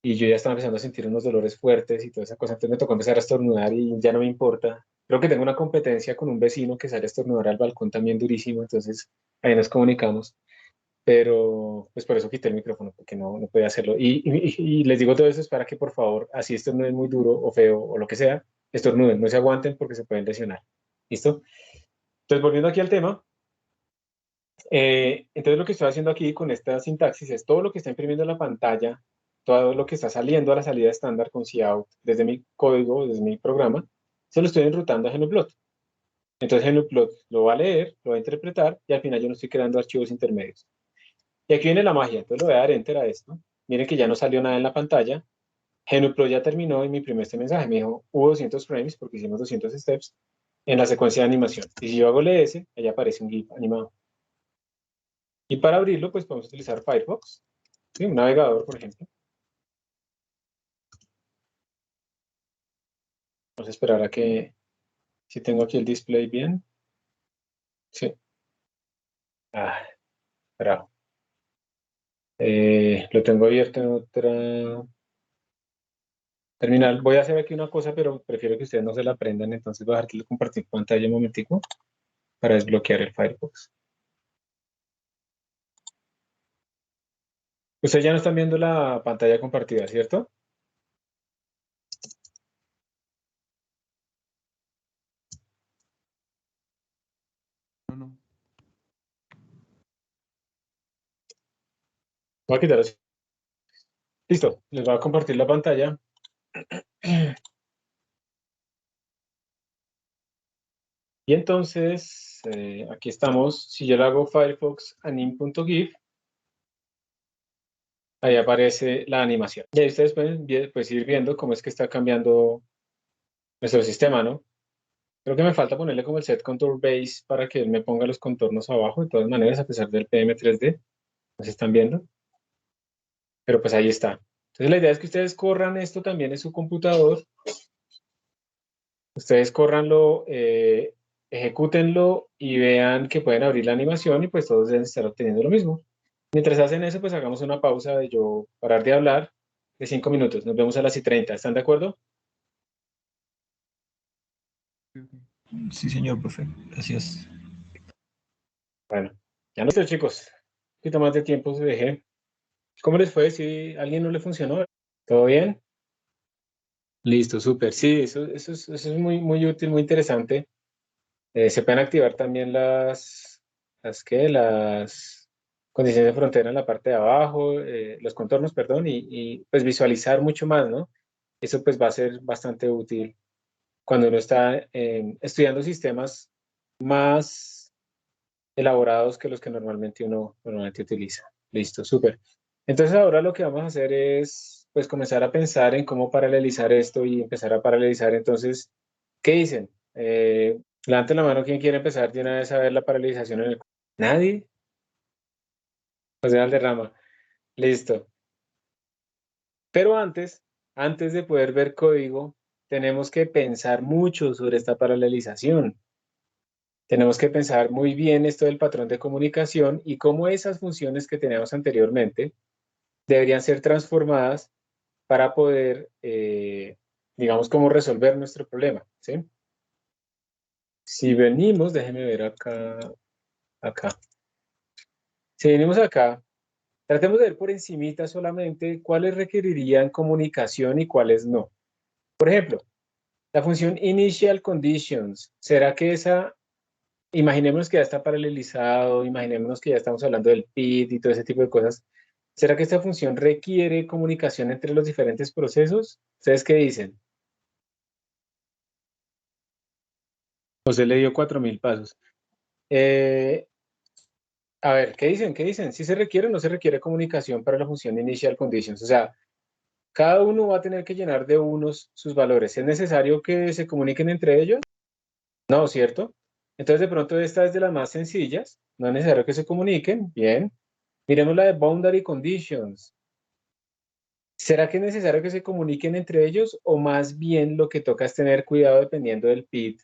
Y yo ya estaba empezando a sentir unos dolores fuertes y toda esa cosa. Entonces me tocó empezar a estornudar y ya no me importa. Creo que tengo una competencia con un vecino que sale a estornudar al balcón también durísimo, entonces ahí nos comunicamos. Pero pues por eso quité el micrófono, porque no podía hacerlo. Y les digo todo eso es para que por favor, así estornuden muy duro o feo o lo que sea, estornuden, no se aguanten porque se pueden lesionar. ¿Listo? Entonces volviendo aquí al tema, entonces lo que estoy haciendo aquí con esta sintaxis es todo lo que está imprimiendo en la pantalla, todo lo que está saliendo a la salida estándar con cout desde mi código, desde mi programa, se lo estoy enrutando a GnuPlot. Entonces GnuPlot lo va a leer, lo va a interpretar y al final yo no estoy creando archivos intermedios. Y aquí viene la magia, entonces le voy a dar enter a esto. Miren que ya no salió nada en la pantalla. GnuPlot ya terminó y me imprimió este mensaje. Me dijo, hubo 200 frames porque hicimos 200 steps en la secuencia de animación. Y si yo hago ls, ahí aparece un GIF animado. Y para abrirlo, pues podemos utilizar Firefox, ¿sí? Un navegador, por ejemplo. Vamos a esperar a que, si tengo aquí el display bien. Sí. Bravo. Lo tengo abierto en otra terminal. Voy a hacer aquí una cosa, pero prefiero que ustedes no se la aprendan, entonces voy a dejar que compartir pantalla un momentico para desbloquear el Firefox. Ustedes ya no están viendo la pantalla compartida, ¿cierto?
No.
Voy a quitar eso. Listo, les voy a compartir la pantalla. Y entonces, aquí estamos. Si yo le hago Firefox anim.gif, ahí aparece la animación. Y ahí ustedes pueden pues, ir viendo cómo es que está cambiando nuestro sistema, ¿no? Creo que me falta ponerle como el set contour base para que él me ponga los contornos abajo, de todas maneras, a pesar del PM3D. ¿Nos están viendo? Pero pues ahí está. Entonces la idea es que ustedes corran esto también en su computador. Ustedes corranlo, ejecútenlo y vean que pueden abrir la animación y pues todos deben estar obteniendo lo mismo. Mientras hacen eso, pues hagamos una pausa de yo parar de hablar de 5 minutos. Nos vemos a las 30. ¿Están de acuerdo?
Sí, señor, profe. Gracias.
Bueno, ya no sé, chicos. Un poquito más de tiempo se dejé. ¿Cómo les fue? Si a alguien no le funcionó, ¿todo bien? Listo, súper. Sí, eso es muy, muy útil, muy interesante. Se pueden activar también las condiciones de frontera en la parte de abajo, los contornos, perdón, y pues visualizar mucho más, ¿no? Eso pues va a ser bastante útil cuando uno está estudiando sistemas más elaborados que los que normalmente uno normalmente utiliza. Listo, súper. Entonces ahora lo que vamos a hacer es pues comenzar a pensar en cómo paralelizar esto y empezar a paralelizar. Entonces, ¿qué dicen? Levanten la mano quien quiere empezar de una vez a ver la paralelización en el... ¿Nadie? José Valderrama. Listo. Pero antes de poder ver código, tenemos que pensar mucho sobre esta paralelización. Tenemos que pensar muy bien esto del patrón de comunicación y cómo esas funciones que teníamos anteriormente deberían ser transformadas para poder, digamos, cómo resolver nuestro problema, ¿sí? Si venimos, déjenme ver acá. Si venimos acá, tratemos de ver por encimita solamente cuáles requerirían comunicación y cuáles no. Por ejemplo, la función initial conditions, ¿será que esa, imaginémonos que ya está paralelizado, imaginémonos que ya estamos hablando del PID y todo ese tipo de cosas, ¿será que esta función requiere comunicación entre los diferentes procesos? ¿Ustedes qué dicen? José le dio 4000 pasos. A ver, ¿qué dicen? ¿Qué dicen? ¿Si se requiere o no se requiere comunicación para la función initial conditions? O sea, cada uno va a tener que llenar de unos sus valores. ¿Es necesario que se comuniquen entre ellos? No, ¿cierto? Entonces, de pronto, esta es de las más sencillas. No es necesario que se comuniquen. Bien. Miremos la de boundary conditions. ¿Será que es necesario que se comuniquen entre ellos o más bien lo que toca es tener cuidado dependiendo del PID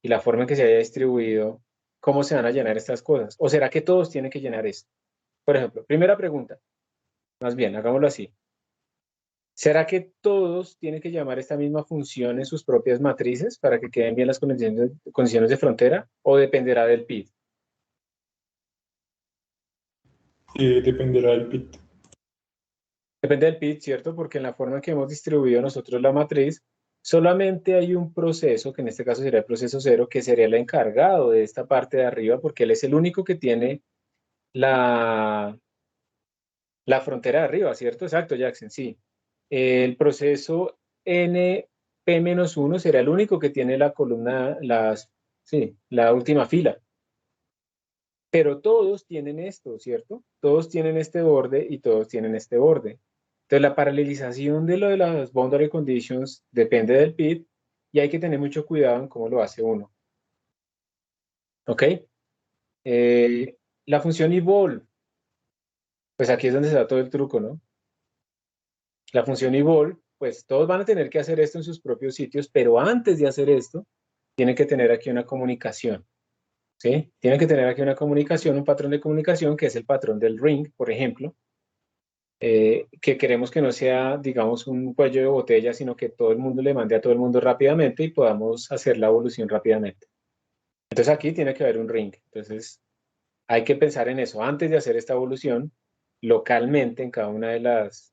y la forma en que se haya distribuido, cómo se van a llenar estas cosas? ¿O será que todos tienen que llenar esto? Por ejemplo, primera pregunta. Más bien, hagámoslo así. ¿Será que todos tienen que llamar esta misma función en sus propias matrices para que queden bien las condiciones de frontera o dependerá del PID?
Dependerá del PIT.
Depende del PID, ¿cierto? Porque en la forma en que hemos distribuido nosotros la matriz, solamente hay un proceso, que en este caso sería el proceso 0, que sería el encargado de esta parte de arriba, porque él es el único que tiene la frontera de arriba, ¿cierto? Exacto, Jackson, sí. El proceso NP-1 será el único que tiene la columna, sí, la última fila. Pero todos tienen esto, ¿cierto? Todos tienen este borde y todos tienen este borde. Entonces, la paralelización de lo de las boundary conditions depende del PID y hay que tener mucho cuidado en cómo lo hace uno. ¿Ok? La función evolve, pues aquí es donde se da todo el truco, ¿no? La función evolve, pues todos van a tener que hacer esto en sus propios sitios, pero antes de hacer esto, tienen que tener aquí una comunicación, ¿sí? Tienen que tener aquí una comunicación, un patrón de comunicación, que es el patrón del ring, por ejemplo, que queremos que no sea, digamos, un cuello de botella, sino que todo el mundo le mande a todo el mundo rápidamente y podamos hacer la evolución rápidamente. Entonces aquí tiene que haber un ring. Entonces hay que pensar en eso antes de hacer esta evolución localmente en cada una de las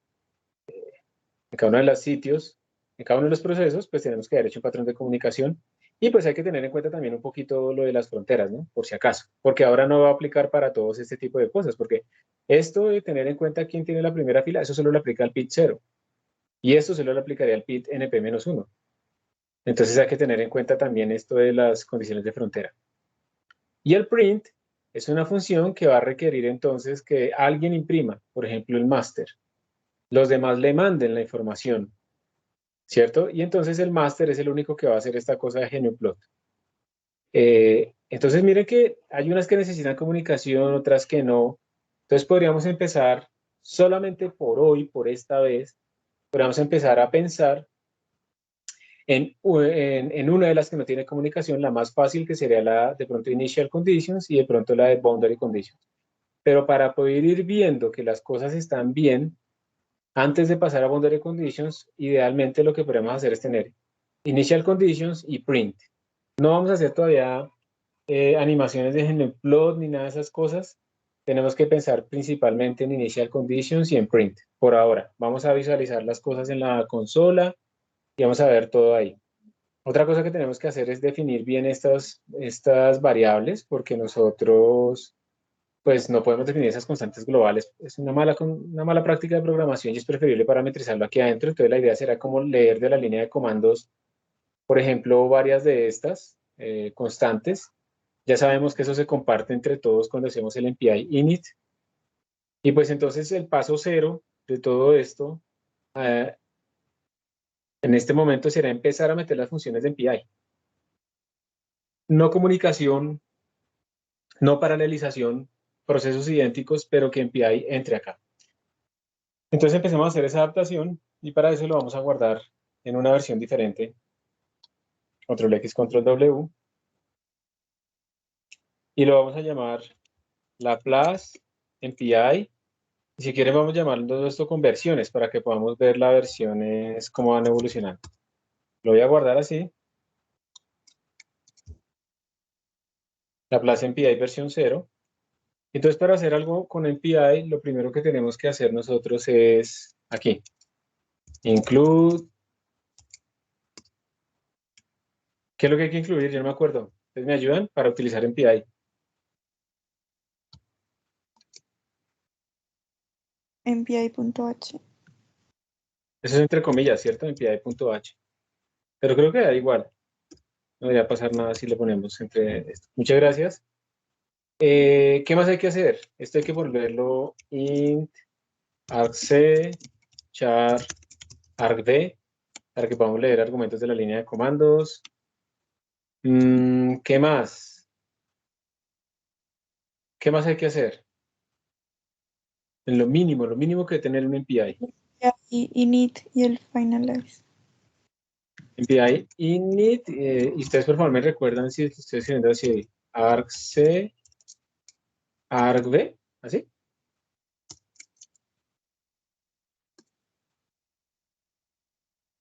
en cada uno de los sitios, en cada uno de los procesos, pues tenemos que haber hecho un patrón de comunicación y pues hay que tener en cuenta también un poquito lo de las fronteras, ¿no? Por si acaso, porque ahora no va a aplicar para todos este tipo de cosas, porque esto de tener en cuenta quién tiene la primera fila, eso solo lo aplica al PID 0 y esto solo lo aplicaría al PID NP-1. Entonces hay que tener en cuenta también esto de las condiciones de frontera. Y el print es una función que va a requerir entonces que alguien imprima, por ejemplo, el master. Los demás le manden la información, ¿cierto? Y entonces el máster es el único que va a hacer esta cosa de GNUplot. Entonces miren que hay unas que necesitan comunicación, otras que no. Entonces podríamos empezar solamente por hoy, por esta vez, podríamos empezar a pensar en una de las que no tiene comunicación, la más fácil, que sería la de pronto initial conditions y de pronto la de boundary conditions. Pero para poder ir viendo que las cosas están bien, antes de pasar a boundary conditions, idealmente lo que podemos hacer es tener initial conditions y print. No vamos a hacer todavía animaciones de GNUplot ni nada de esas cosas. Tenemos que pensar principalmente en initial conditions y en print. Por ahora, vamos a visualizar las cosas en la consola y vamos a ver todo ahí. Otra cosa que tenemos que hacer es definir bien estas variables, porque nosotros pues no podemos definir esas constantes globales. Es una mala práctica de programación y es preferible parametrizarlo aquí adentro. Entonces la idea será como leer de la línea de comandos, por ejemplo, varias de estas constantes. Ya sabemos que eso se comparte entre todos cuando hacemos el MPI init. Y pues entonces el paso cero de todo esto, en este momento será empezar a meter las funciones de MPI. No comunicación, no paralelización, procesos idénticos, pero que MPI entre acá. Entonces empecemos a hacer esa adaptación y para eso lo vamos a guardar en una versión diferente. Control X, Control W. Y lo vamos a llamar Laplace MPI. Y si quieren vamos a llamarlo esto con versiones para que podamos ver las versiones, cómo van evolucionando. Lo voy a guardar así. Laplace MPI versión 0. Entonces para hacer algo con MPI, lo primero que tenemos que hacer nosotros es aquí. Include. ¿Qué es lo que hay que incluir? Yo no me acuerdo. ¿Ustedes me ayudan para utilizar MPI?
MPI.h.
Eso es entre comillas, ¿cierto? MPI.h. Pero creo que da igual. No debería pasar nada si le ponemos entre esto. Muchas gracias. ¿Qué más hay que hacer? Esto hay que volverlo int argc char argv para que podamos leer argumentos de la línea de comandos. ¿Qué más? ¿Qué más hay que hacer? En lo mínimo que tener un MPI.
Y init y el finalize.
MPI init, y ustedes por favor me recuerdan si estoy escribiendo así, argc argv, ¿así?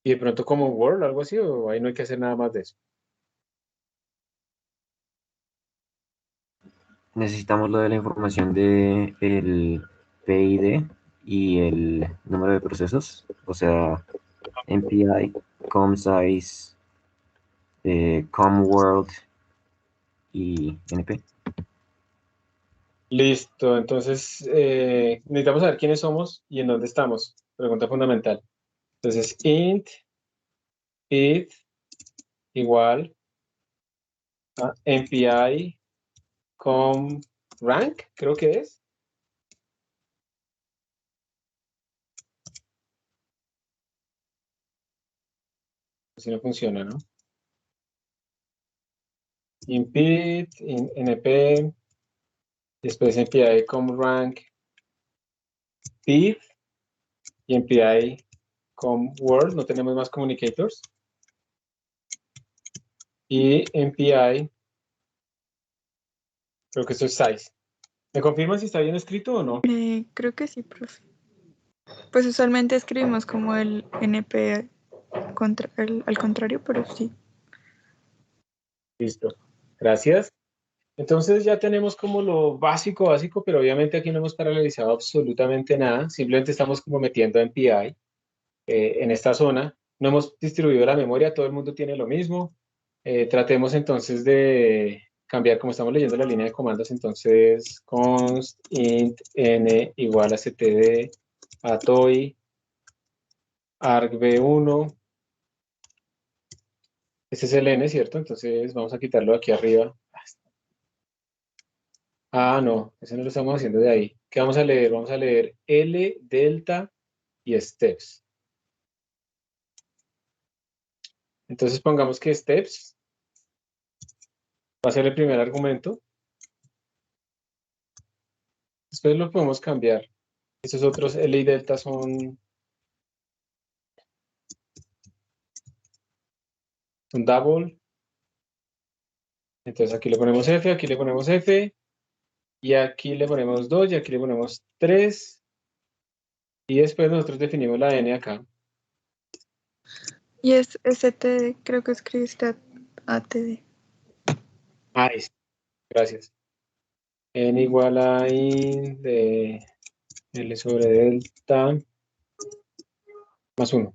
Y de pronto como Word o algo así, o ahí no hay que hacer nada más de eso.
Necesitamos lo de la información de el PID y el número de procesos, o sea, MPI, COM-size, COM-world y NP.
Listo, entonces necesitamos saber quiénes somos y en dónde estamos. Pregunta fundamental. Entonces, int igual a MPI com rank, creo que es. Así no funciona, ¿no? Impid, np, después MPI com rank pid y MPI com word, no tenemos más communicators. Y MPI, creo que esto es size. ¿Me confirman si está bien escrito o no?
Creo que sí, profe. Pues usualmente escribimos como el NP al contrario, pero sí.
Listo. Gracias. Entonces ya tenemos como lo básico, pero obviamente aquí no hemos paralelizado absolutamente nada. Simplemente estamos como metiendo MPI en esta zona. No hemos distribuido la memoria, todo el mundo tiene lo mismo. Tratemos entonces de cambiar, como estamos leyendo la línea de comandos, entonces const int n igual a ctd atoy argv1. Este es el n, ¿cierto? Entonces vamos a quitarlo de aquí arriba. Ah, no, eso no lo estamos haciendo de ahí. ¿Qué vamos a leer? Vamos a leer L, delta y steps. Entonces pongamos que steps va a ser el primer argumento. Después lo podemos cambiar. Estos otros L y delta son double. Entonces aquí le ponemos F, aquí le ponemos F. Y aquí le ponemos 2 y aquí le ponemos 3. Y después nosotros definimos la N acá.
Y es STD, creo que escribiste ATD.
Ahí sí. Gracias. N igual a I de L sobre delta más 1.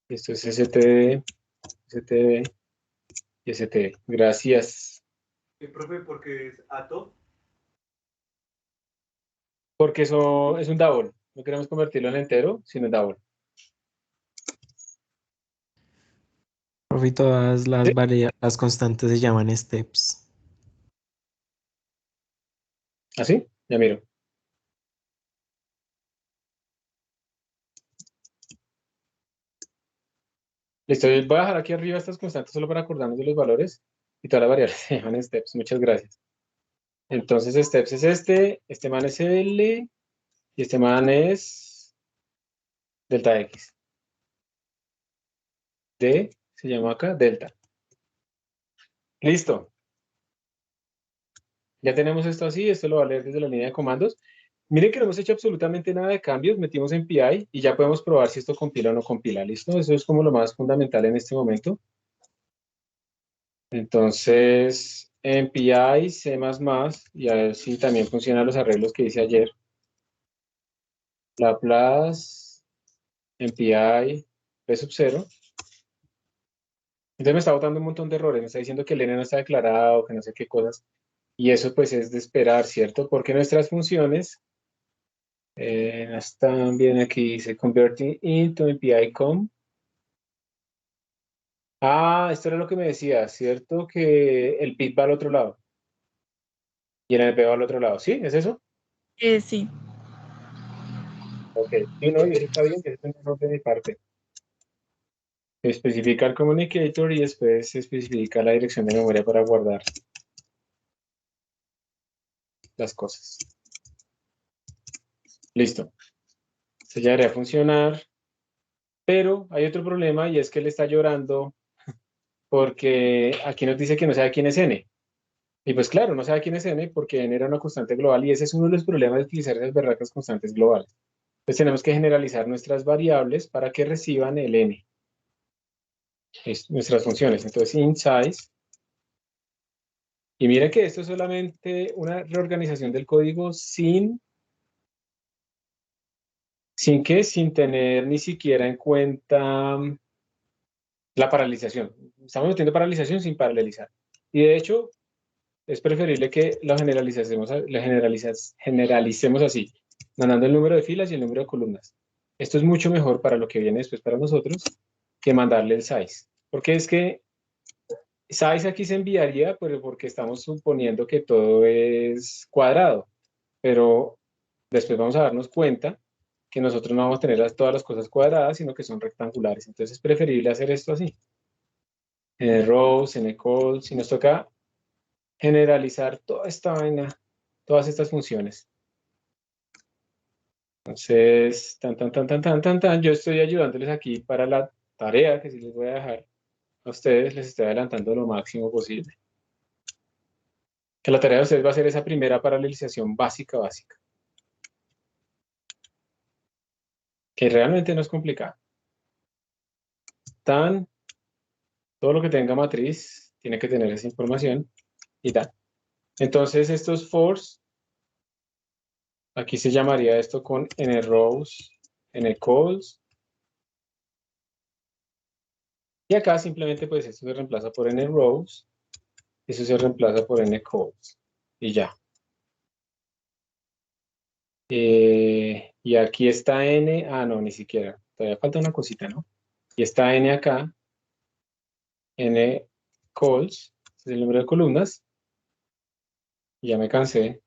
Esto es STD, STD y STD. Gracias.
Profe, porque es ato.
Porque eso es un double. No queremos convertirlo en entero, sino en double.
Profe, y todas
¿Sí?
las constantes se llaman steps.
¿Así? Ya miro. Listo, voy a dejar aquí arriba estas constantes solo para acordarnos de los valores y todas las variables se llaman steps. Muchas gracias. Entonces, steps es este man es L y este man es delta X. D se llama acá delta. Listo. Ya tenemos esto así, esto lo va a leer desde la línea de comandos. Miren que no hemos hecho absolutamente nada de cambios, metimos en PI y ya podemos probar si esto compila o no compila. ¿Listo? Eso es como lo más fundamental en este momento. Entonces, en PI, C++, y a ver si también funcionan los arreglos que hice ayer. Laplace, en PI, P sub 0. Entonces me está botando un montón de errores, me está diciendo que el n no está declarado, que no sé qué cosas. Y eso pues es de esperar, ¿cierto? Porque nuestras funciones están bien aquí, dice converting into MPI.com. Ah, esto era lo que me decía, ¿cierto? Que el pit va al otro lado. Y el NP va al otro lado, ¿sí? ¿Es eso?
Sí.
Ok. Sí, no, y eso está bien, que eso es un error de mi parte. Se especifica el communicator y después se especifica la dirección de memoria para guardar las cosas. Listo. Se ya debería funcionar. Pero hay otro problema y es que él está llorando porque aquí nos dice que no sabe quién es n. Y pues claro, no sabe quién es n porque n era una constante global y ese es uno de los problemas de utilizar esas berracas constantes globales. Entonces tenemos que generalizar nuestras variables para que reciban el n. Nuestras funciones. Entonces int size. Y mire que esto es solamente una reorganización del código sin tener ni siquiera en cuenta la paralización. Estamos metiendo paralización sin paralelizar. Y de hecho, es preferible que lo generalicemos así, mandando el número de filas y el número de columnas. Esto es mucho mejor para lo que viene después para nosotros que mandarle el size. Porque es que size aquí se enviaría porque estamos suponiendo que todo es cuadrado. Pero después vamos a darnos cuenta que nosotros no vamos a tener todas las cosas cuadradas, sino que son rectangulares. Entonces es preferible hacer esto así. En rows, en calls, si nos toca generalizar toda esta vaina, todas estas funciones. Entonces, yo estoy ayudándoles aquí para la tarea que sí les voy a dejar a ustedes, les estoy adelantando lo máximo posible. Que la tarea de ustedes va a ser esa primera paralelización básica, que realmente no es complicada. Todo lo que tenga matriz tiene que tener esa información y tal. Entonces, estos fors, aquí se llamaría esto con n rows, n calls. Y acá simplemente pues esto se reemplaza por n rows, eso se reemplaza por n calls y ya. Y aquí está n, no, ni siquiera, todavía falta una cosita, ¿no? Y está n acá, n calls, es el número de columnas, y ya me cansé.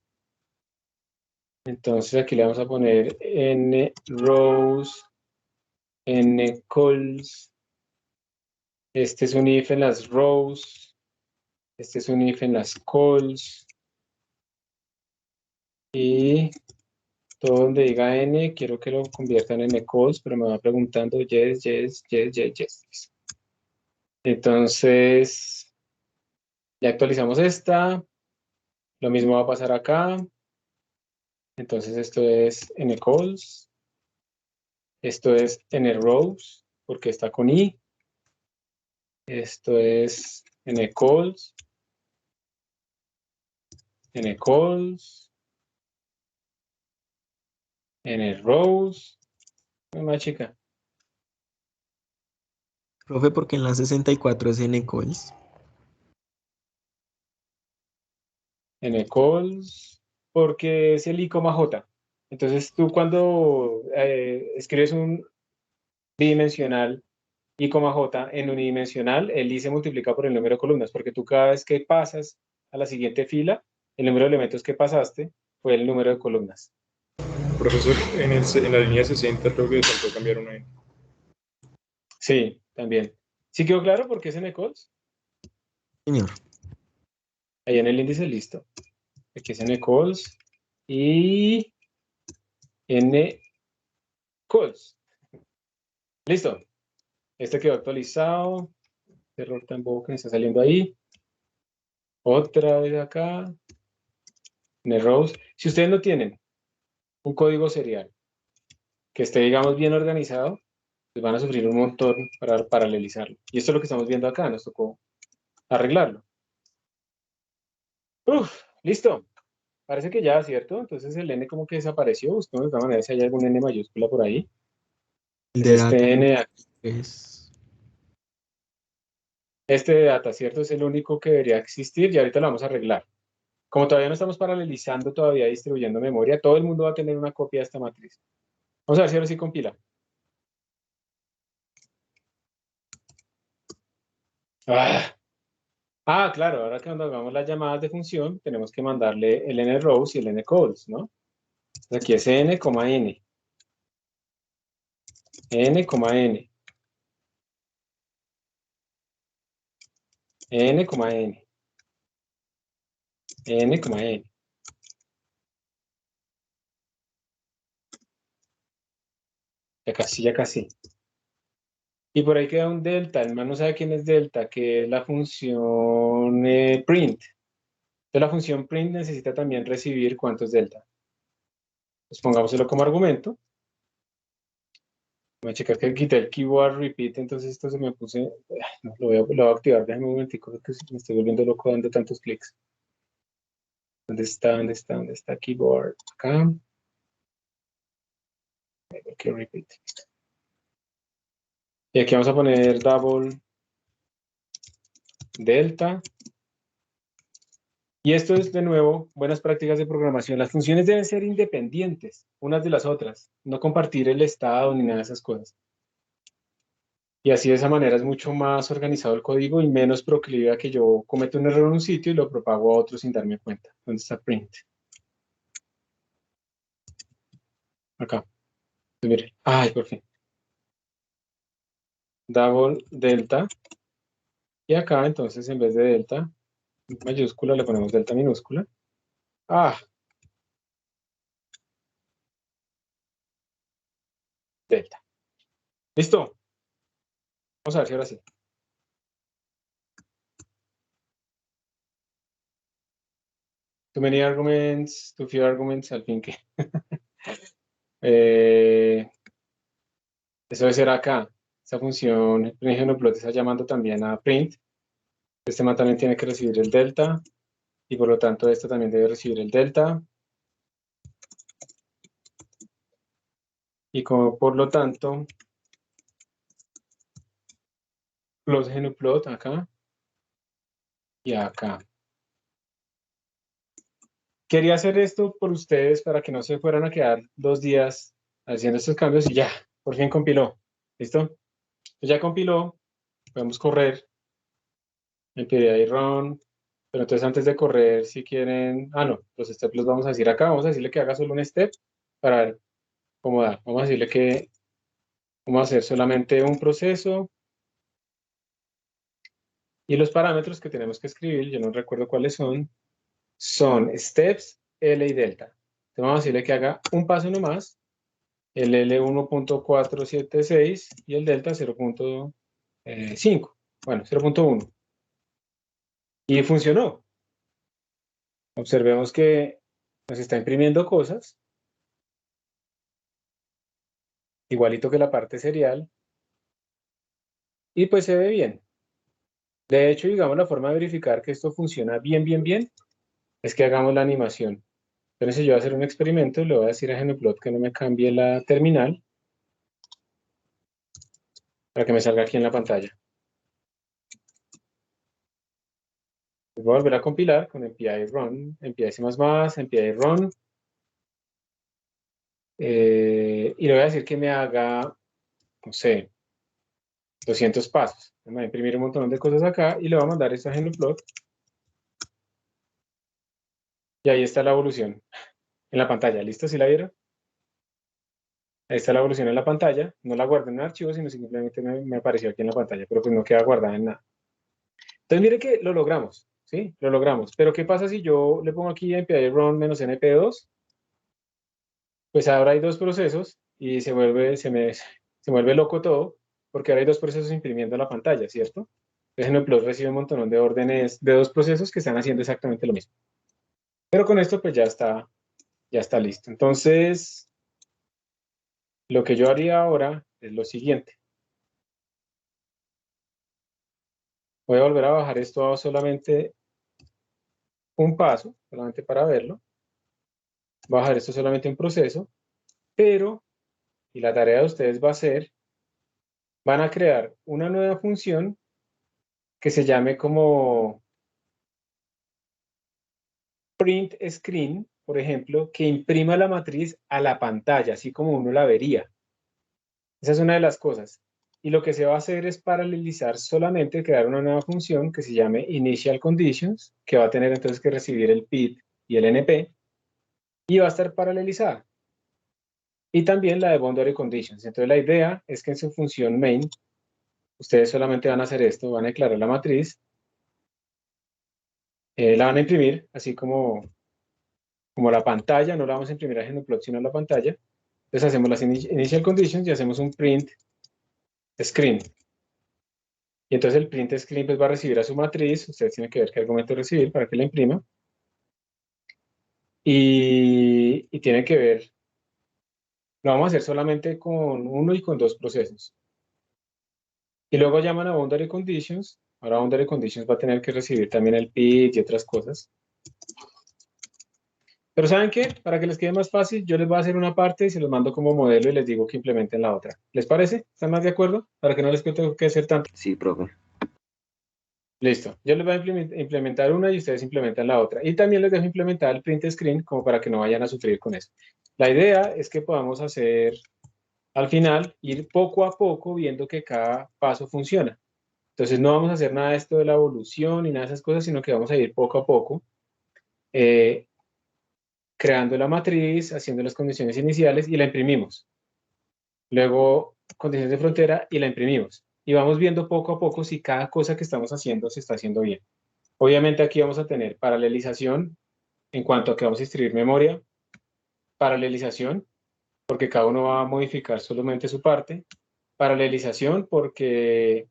Entonces aquí le vamos a poner n rows, n calls, este es un if en las rows, este es un if en las calls, y todo donde diga n, quiero que lo conviertan en calls, pero me va preguntando yes, yes, yes, yes, yes. Entonces, ya actualizamos esta, lo mismo va a pasar acá. Entonces esto es n calls, esto es n rows, porque está con i. Esto es n calls, n calls, n rows. Más chica.
Profe, porque en la 64 es n calls.
N-calls, porque es el I, J. Entonces tú cuando escribes un bidimensional I, J en unidimensional, el I se multiplica por el número de columnas, porque tú cada vez que pasas a la siguiente fila, el número de elementos que pasaste fue el número de columnas.
Profesor, en la línea 60 creo que faltó cambiar una N.
Sí, también. ¿Sí quedó claro por qué es N-calls?
Señor.
Ahí en el índice, listo. Aquí es N-calls y N-calls. Listo. Este quedó actualizado. Este error tan bobo que me está saliendo ahí. Otra vez acá. N-rows. Si ustedes no tienen un código serial que esté, digamos, bien organizado, pues van a sufrir un montón para paralelizarlo. Y esto es lo que estamos viendo acá. Nos tocó arreglarlo. Listo. Parece que ya, ¿cierto? Entonces el N como que desapareció. Busquemos de todas maneras si hay algún N mayúscula por ahí.
El
Es
de
este
data
N aquí.
es...
Este de data, ¿cierto? Es el único que debería existir y ahorita lo vamos a arreglar. Como todavía no estamos paralelizando, todavía distribuyendo memoria, todo el mundo va a tener una copia de esta matriz. Vamos a ver si ahora sí compila. Claro, ahora que cuando hagamos las llamadas de función, tenemos que mandarle el N-rows y el N-calls, ¿no? Entonces aquí es N, N. N, N. N, N. N, N. Ya casi, ya casi. Y por ahí queda un delta. El man no sabe quién es delta, que es la función print. Entonces la función print necesita también recibir cuánto es delta. Pues pongámoselo como argumento. Voy a checar que quité el keyword repeat, entonces esto se me puse... No, lo voy a activar, déjame un momentico, porque me estoy volviendo loco dando tantos clics. ¿Dónde está? ¿Dónde está? ¿Dónde está keyboard? Acá. Que repeat. Y aquí vamos a poner double delta. Y esto es, de nuevo, buenas prácticas de programación. Las funciones deben ser independientes unas de las otras, no compartir el estado ni nada de esas cosas. Y así de esa manera es mucho más organizado el código y menos proclive a que yo cometa un error en un sitio y lo propago a otro sin darme cuenta. ¿Dónde está print? Acá. Pues mire. Ay, por fin. Double delta. Y acá, entonces, en vez de delta mayúscula, le ponemos delta minúscula. Delta. ¿Listo? Vamos a ver si ahora sí. Too many arguments, too few arguments, al fin que. Eso debe ser acá. Esa función, print está llamando también a print. Este man también tiene que recibir el delta. Y por lo tanto, esto también debe recibir el delta. Y como por lo tanto, close GNUplot acá y acá. Quería hacer esto por ustedes para que no se fueran a quedar 2 días haciendo estos cambios y ya, por fin compiló. ¿Listo? Ya compiló, podemos correr. Me pide ahí run. Pero entonces antes de correr, si quieren... no, los steps los vamos a decir acá. Vamos a decirle que haga solo un step para ver cómo da. Vamos a decirle que vamos a hacer solamente un proceso. Y los parámetros que tenemos que escribir, yo no recuerdo cuáles son steps, L y delta. Entonces vamos a decirle que haga un paso nomás, el L 1.476 y el delta 0.5. Bueno, 0.1. Y funcionó. Observemos que nos está imprimiendo cosas, igualito que la parte serial, y pues se ve bien. De hecho, digamos, la forma de verificar que esto funciona bien, es que hagamos la animación. Entonces, yo voy a hacer un experimento, le voy a decir a GNUplot que no me cambie la terminal para que me salga aquí en la pantalla. Voy a volver a compilar con MPI run, MPI C++, MPI run. Y le voy a decir que me haga, no sé, 200 pasos. Me va a imprimir un montón de cosas acá y le voy a mandar esto a Genoplot. Y ahí está la evolución en la pantalla. ¿Listo? ¿Sí la vieron? Ahí está la evolución en la pantalla. No la guardo en un archivo, sino simplemente me apareció aquí en la pantalla, pero pues no queda guardada en nada. Entonces mire que lo logramos, ¿sí? Lo logramos. Pero ¿qué pasa si yo le pongo aquí MPI run -np2? Pues ahora hay dos procesos y se vuelve loco todo, porque ahora hay dos procesos imprimiendo la pantalla, ¿cierto? Entonces Genoplot recibe un montón de órdenes de dos procesos que están haciendo exactamente lo mismo. Pero con esto pues ya está listo. Entonces, lo que yo haría ahora es lo siguiente. Voy a volver a bajar esto a solamente un paso, solamente para verlo. Voy a bajar esto solamente un proceso, pero, y la tarea de ustedes va a ser, van a crear una nueva función que se llame como print screen, por ejemplo, que imprima la matriz a la pantalla, así como uno la vería. Esa es una de las cosas. Y lo que se va a hacer es paralelizar solamente, crear una nueva función que se llame initial conditions, que va a tener entonces que recibir el PID y el NP, y va a estar paralelizada. Y también la de boundary conditions. Entonces la idea es que en su función main, ustedes solamente van a hacer esto, van a declarar la matriz, la van a imprimir, así como la pantalla, no la vamos a imprimir a Genoplot, sino a la pantalla. Entonces hacemos las initial conditions y hacemos un print screen. Y entonces el print screen pues va a recibir a su matriz, ustedes tienen que ver qué argumento recibir para que la imprima. Y tienen que ver, lo vamos a hacer solamente con uno y con dos procesos. Y luego llaman a boundary conditions. Ahora boundary conditions va a tener que recibir también el PID y otras cosas. Pero ¿saben qué? Para que les quede más fácil, yo les voy a hacer una parte y se los mando como modelo y les digo que implementen la otra. ¿Les parece? ¿Están más de acuerdo? Para que no les tengo que hacer tanto.
Sí, profe.
Listo. Yo les voy a implementar una y ustedes implementan la otra. Y también les dejo implementar el print screen como para que no vayan a sufrir con eso. La idea es que podamos hacer, al final, ir poco a poco viendo que cada paso funciona. Entonces no vamos a hacer nada de esto de la evolución ni nada de esas cosas, sino que vamos a ir poco a poco, creando la matriz, haciendo las condiciones iniciales y la imprimimos. Luego, condiciones de frontera y la imprimimos. Y vamos viendo poco a poco si cada cosa que estamos haciendo se está haciendo bien. Obviamente aquí vamos a tener paralelización en cuanto a que vamos a distribuir memoria, paralelización porque cada uno va a modificar solamente su parte, paralelización porque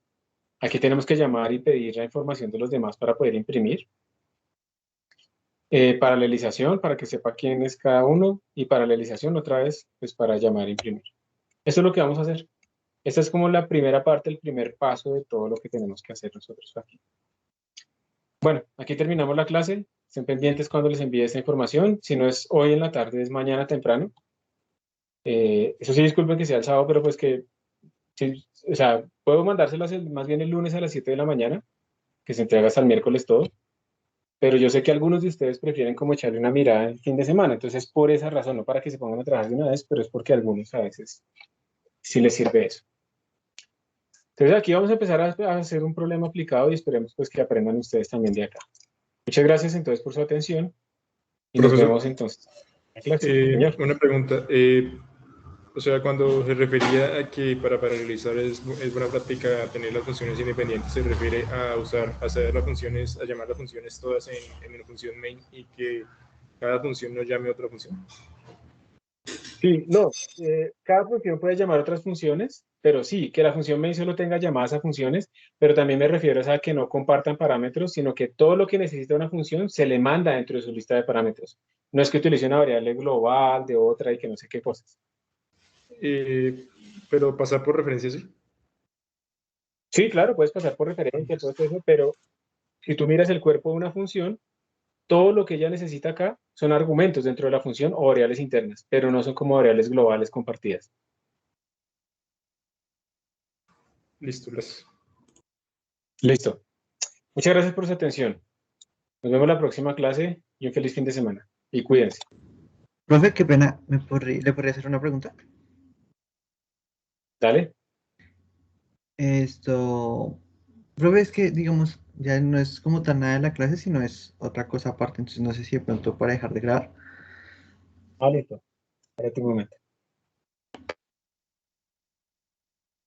aquí tenemos que llamar y pedir la información de los demás para poder imprimir, paralelización para que sepa quién es cada uno y paralelización otra vez pues para llamar e imprimir. Eso es lo que vamos a hacer. Esta es como la primera parte, el primer paso de todo lo que tenemos que hacer nosotros aquí. Bueno, aquí terminamos la clase. Estén pendientes cuando les envíe esta información. Si no es hoy en la tarde, es mañana temprano. Eso sí, disculpen que sea el sábado, pero pues que, sí, o sea, puedo mandárselas más bien el lunes a las 7 de la mañana, que se entrega hasta el miércoles todo. Pero yo sé que algunos de ustedes prefieren como echarle una mirada el fin de semana. Entonces, por esa razón, no para que se pongan a trabajar de una vez, pero es porque a algunos a veces sí les sirve eso. Entonces, aquí vamos a empezar a hacer un problema aplicado y esperemos pues que aprendan ustedes también de acá. Muchas gracias entonces por su atención y nos
Profesor,
vemos entonces. Señor.
Una pregunta. O sea, cuando se refería a que para paralelizar es buena práctica tener las funciones independientes, se refiere a hacer las funciones, a llamar las funciones todas en una función main y que cada función no llame a otra función.
Sí, no, cada función puede llamar otras funciones, pero sí, que la función main solo tenga llamadas a funciones, pero también me refiero a que no compartan parámetros, sino que todo lo que necesita una función se le manda dentro de su lista de parámetros. No es que utilice una variable global de otra y que no sé qué cosas.
Pero pasar por referencia, sí.
Sí, claro, puedes pasar por referencia, todo eso, pero si tú miras el cuerpo de una función, todo lo que ella necesita acá son argumentos dentro de la función o variables internas, pero no son como variables globales compartidas.
Listo, gracias.
Listo. Muchas gracias por su atención. Nos vemos la próxima clase y un feliz fin de semana. Y cuídense.
Profe, qué pena, ¿le podría hacer una pregunta?
Dale.
Profe, es que, digamos, ya no es como tan nada de la clase, sino es otra cosa aparte, entonces no sé si de pronto para dejar de grabar.
Listo. Espérate un momento.